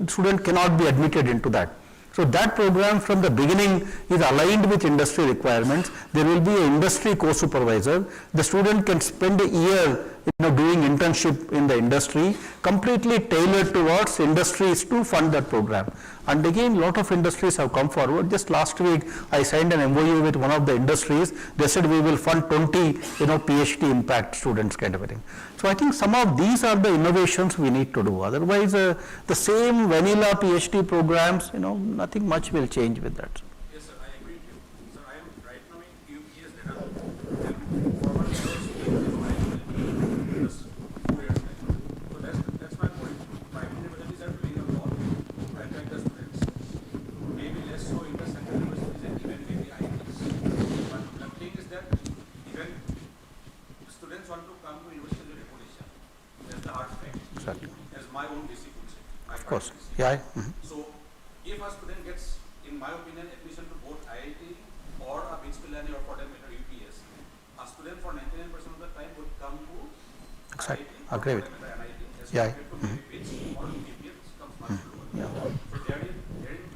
student cannot be admitted into that. So that program from the beginning is aligned with industry requirements. There will be an industry co-supervisor. The student can spend a year doing internship in the industry, completely tailored towards industries to fund that program. And again, a lot of industries have come forward. Just last week, I signed an MOU with one of the industries. They said we will fund 20, PhD impact students kind of a thing. So I think some of these are the innovations we need to do. Otherwise, the same vanilla PhD programs, nothing much will change with that. Yes, sir, I agree with you. Sir, I am right now in UPS that are forward so that's my point. Private universities are doing a lot to attract the students. Maybe less so in the central universities and even maybe IITs. But the thing is that even students want to come to university with reputation. That's the hard fact. Exactly. As my own DC would say. Of course. Yeah. So if a student gets, in my opinion, admission to both IIT or a Pilani or for that matter UPS, a student for 99% of the time would come to Exactly. IIT Agree with you. As yeah. compared to maybe BITS or UPS comes much lower. So therein,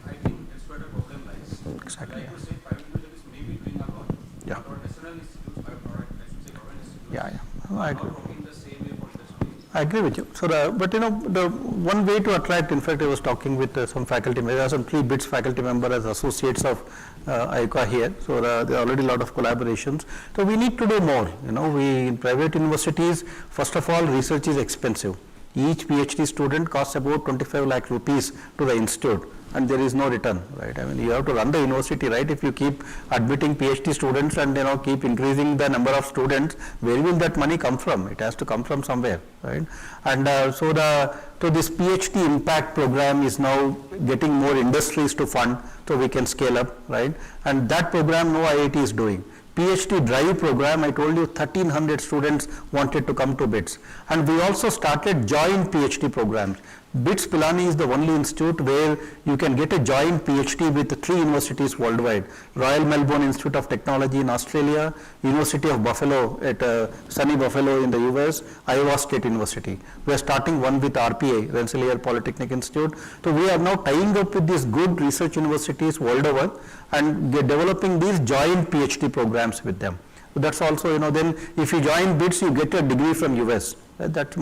I think that's where the problem lies. Exactly. Like you say, private universities may be doing a lot, Yeah. but our national institutes, or I should say government institutes, Yeah. are not working the same way for industry. I agree with you. So the one way to attract, in fact, I was talking with some faculty, there are some 3 BITS faculty members as associates of IUCAA here. So there are already a lot of collaborations. So we need to do more. We in private universities, first of all, research is expensive. Each PhD student costs about 25 lakh rupees to the institute, and there is no return, right? I mean, you have to run the university, right? If you keep admitting PhD students and keep increasing the number of students, where will that money come from? It has to come from somewhere, right? And so this PhD impact program is now getting more industries to fund, so we can scale up, right? And that program no IIT is doing. PhD drive program, I told you 1,300 students wanted to come to BITS. And we also started joint PhD programs. BITS Pilani is the only institute where you can get a joint PhD with 3 universities worldwide. Royal Melbourne Institute of Technology in Australia, University of Buffalo at sunny Buffalo in the US, Iowa State University. We are starting one with RPI, Rensselaer Polytechnic Institute. So we are now tying up with these good research universities world over and developing these joint PhD programs with them. So that's also, then if you join BITS, you get a degree from US. That's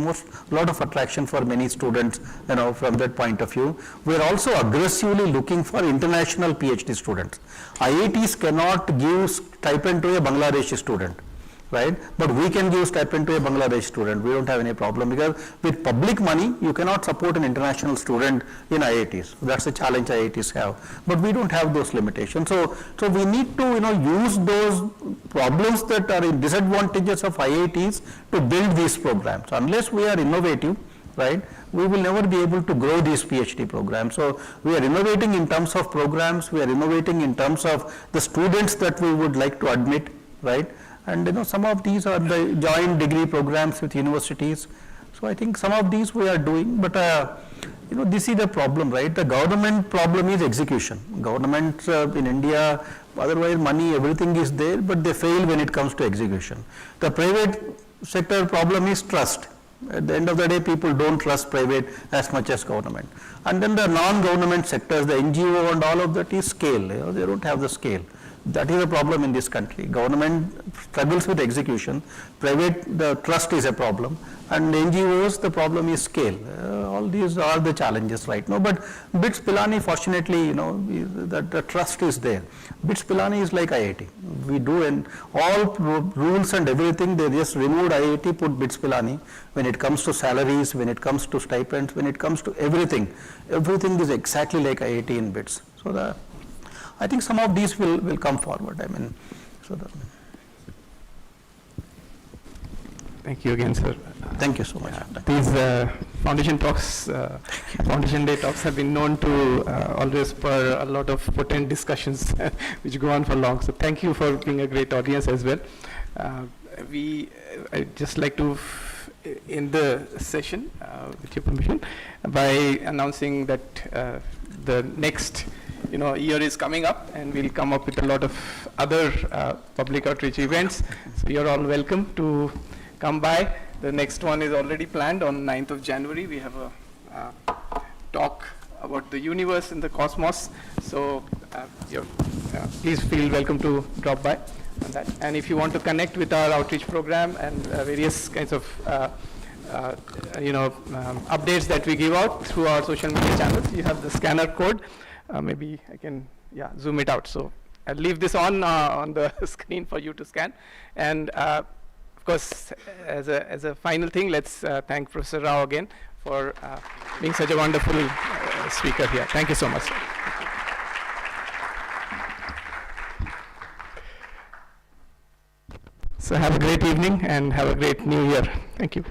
lot of attraction for many students, from that point of view. We are also aggressively looking for international PhD students. IITs cannot give stipend to a Bangladeshi student, right? But we can give stipend to a Bangladesh student. We don't have any problem, because with public money, you cannot support an international student in IITs. That's the challenge IITs have. But we don't have those limitations. So we need to, use those problems that are in disadvantages of IITs to build these programs. Unless we are innovative, right, we will never be able to grow these PhD programs. So we are innovating in terms of programs. We are innovating in terms of the students that we would like to admit, right? And some of these are the joint degree programs with universities. So I think some of these we are doing, but this is the problem, right? The government problem is execution. Government in India, otherwise money, everything is there, but they fail when it comes to execution. The private sector problem is trust. At the end of the day, people don't trust private as much as government. And then the non-government sectors, the NGO and all of that is scale. They don't have the scale. That is a problem in this country. Government struggles with execution. Private, the trust is a problem. And NGOs, the problem is scale. All these are the challenges right now. But BITS Pilani, fortunately, that the trust is there. BITS Pilani is like IIT. We do in all rules and everything. They just removed IIT, put BITS Pilani. When it comes to salaries, when it comes to stipends, when it comes to everything is exactly like IIT in BITS. So I think some of these will come forward. Thank you again, sir. Thank you so much. These foundation talks, foundation day talks have been known to always spur a lot of potent discussions which go on for long. So thank you for being a great audience as well. I'd just like to end the session, with your permission, by announcing that the next year is coming up, and we'll come up with a lot of other public outreach events. So you're all welcome to come by. The next one is already planned on 9th of January. We have a talk about the universe and the cosmos. So please feel welcome to drop by on that. And if you want to connect with our outreach program and various kinds of updates that we give out through our social media channels, you have the scanner code. Maybe I can zoom it out. So I'll leave this on the screen for you to scan. And of course, as a final thing, let's thank Professor Rao again for being such a wonderful speaker here. Thank you so much, sir. So have a great evening and have a great new year. Thank you.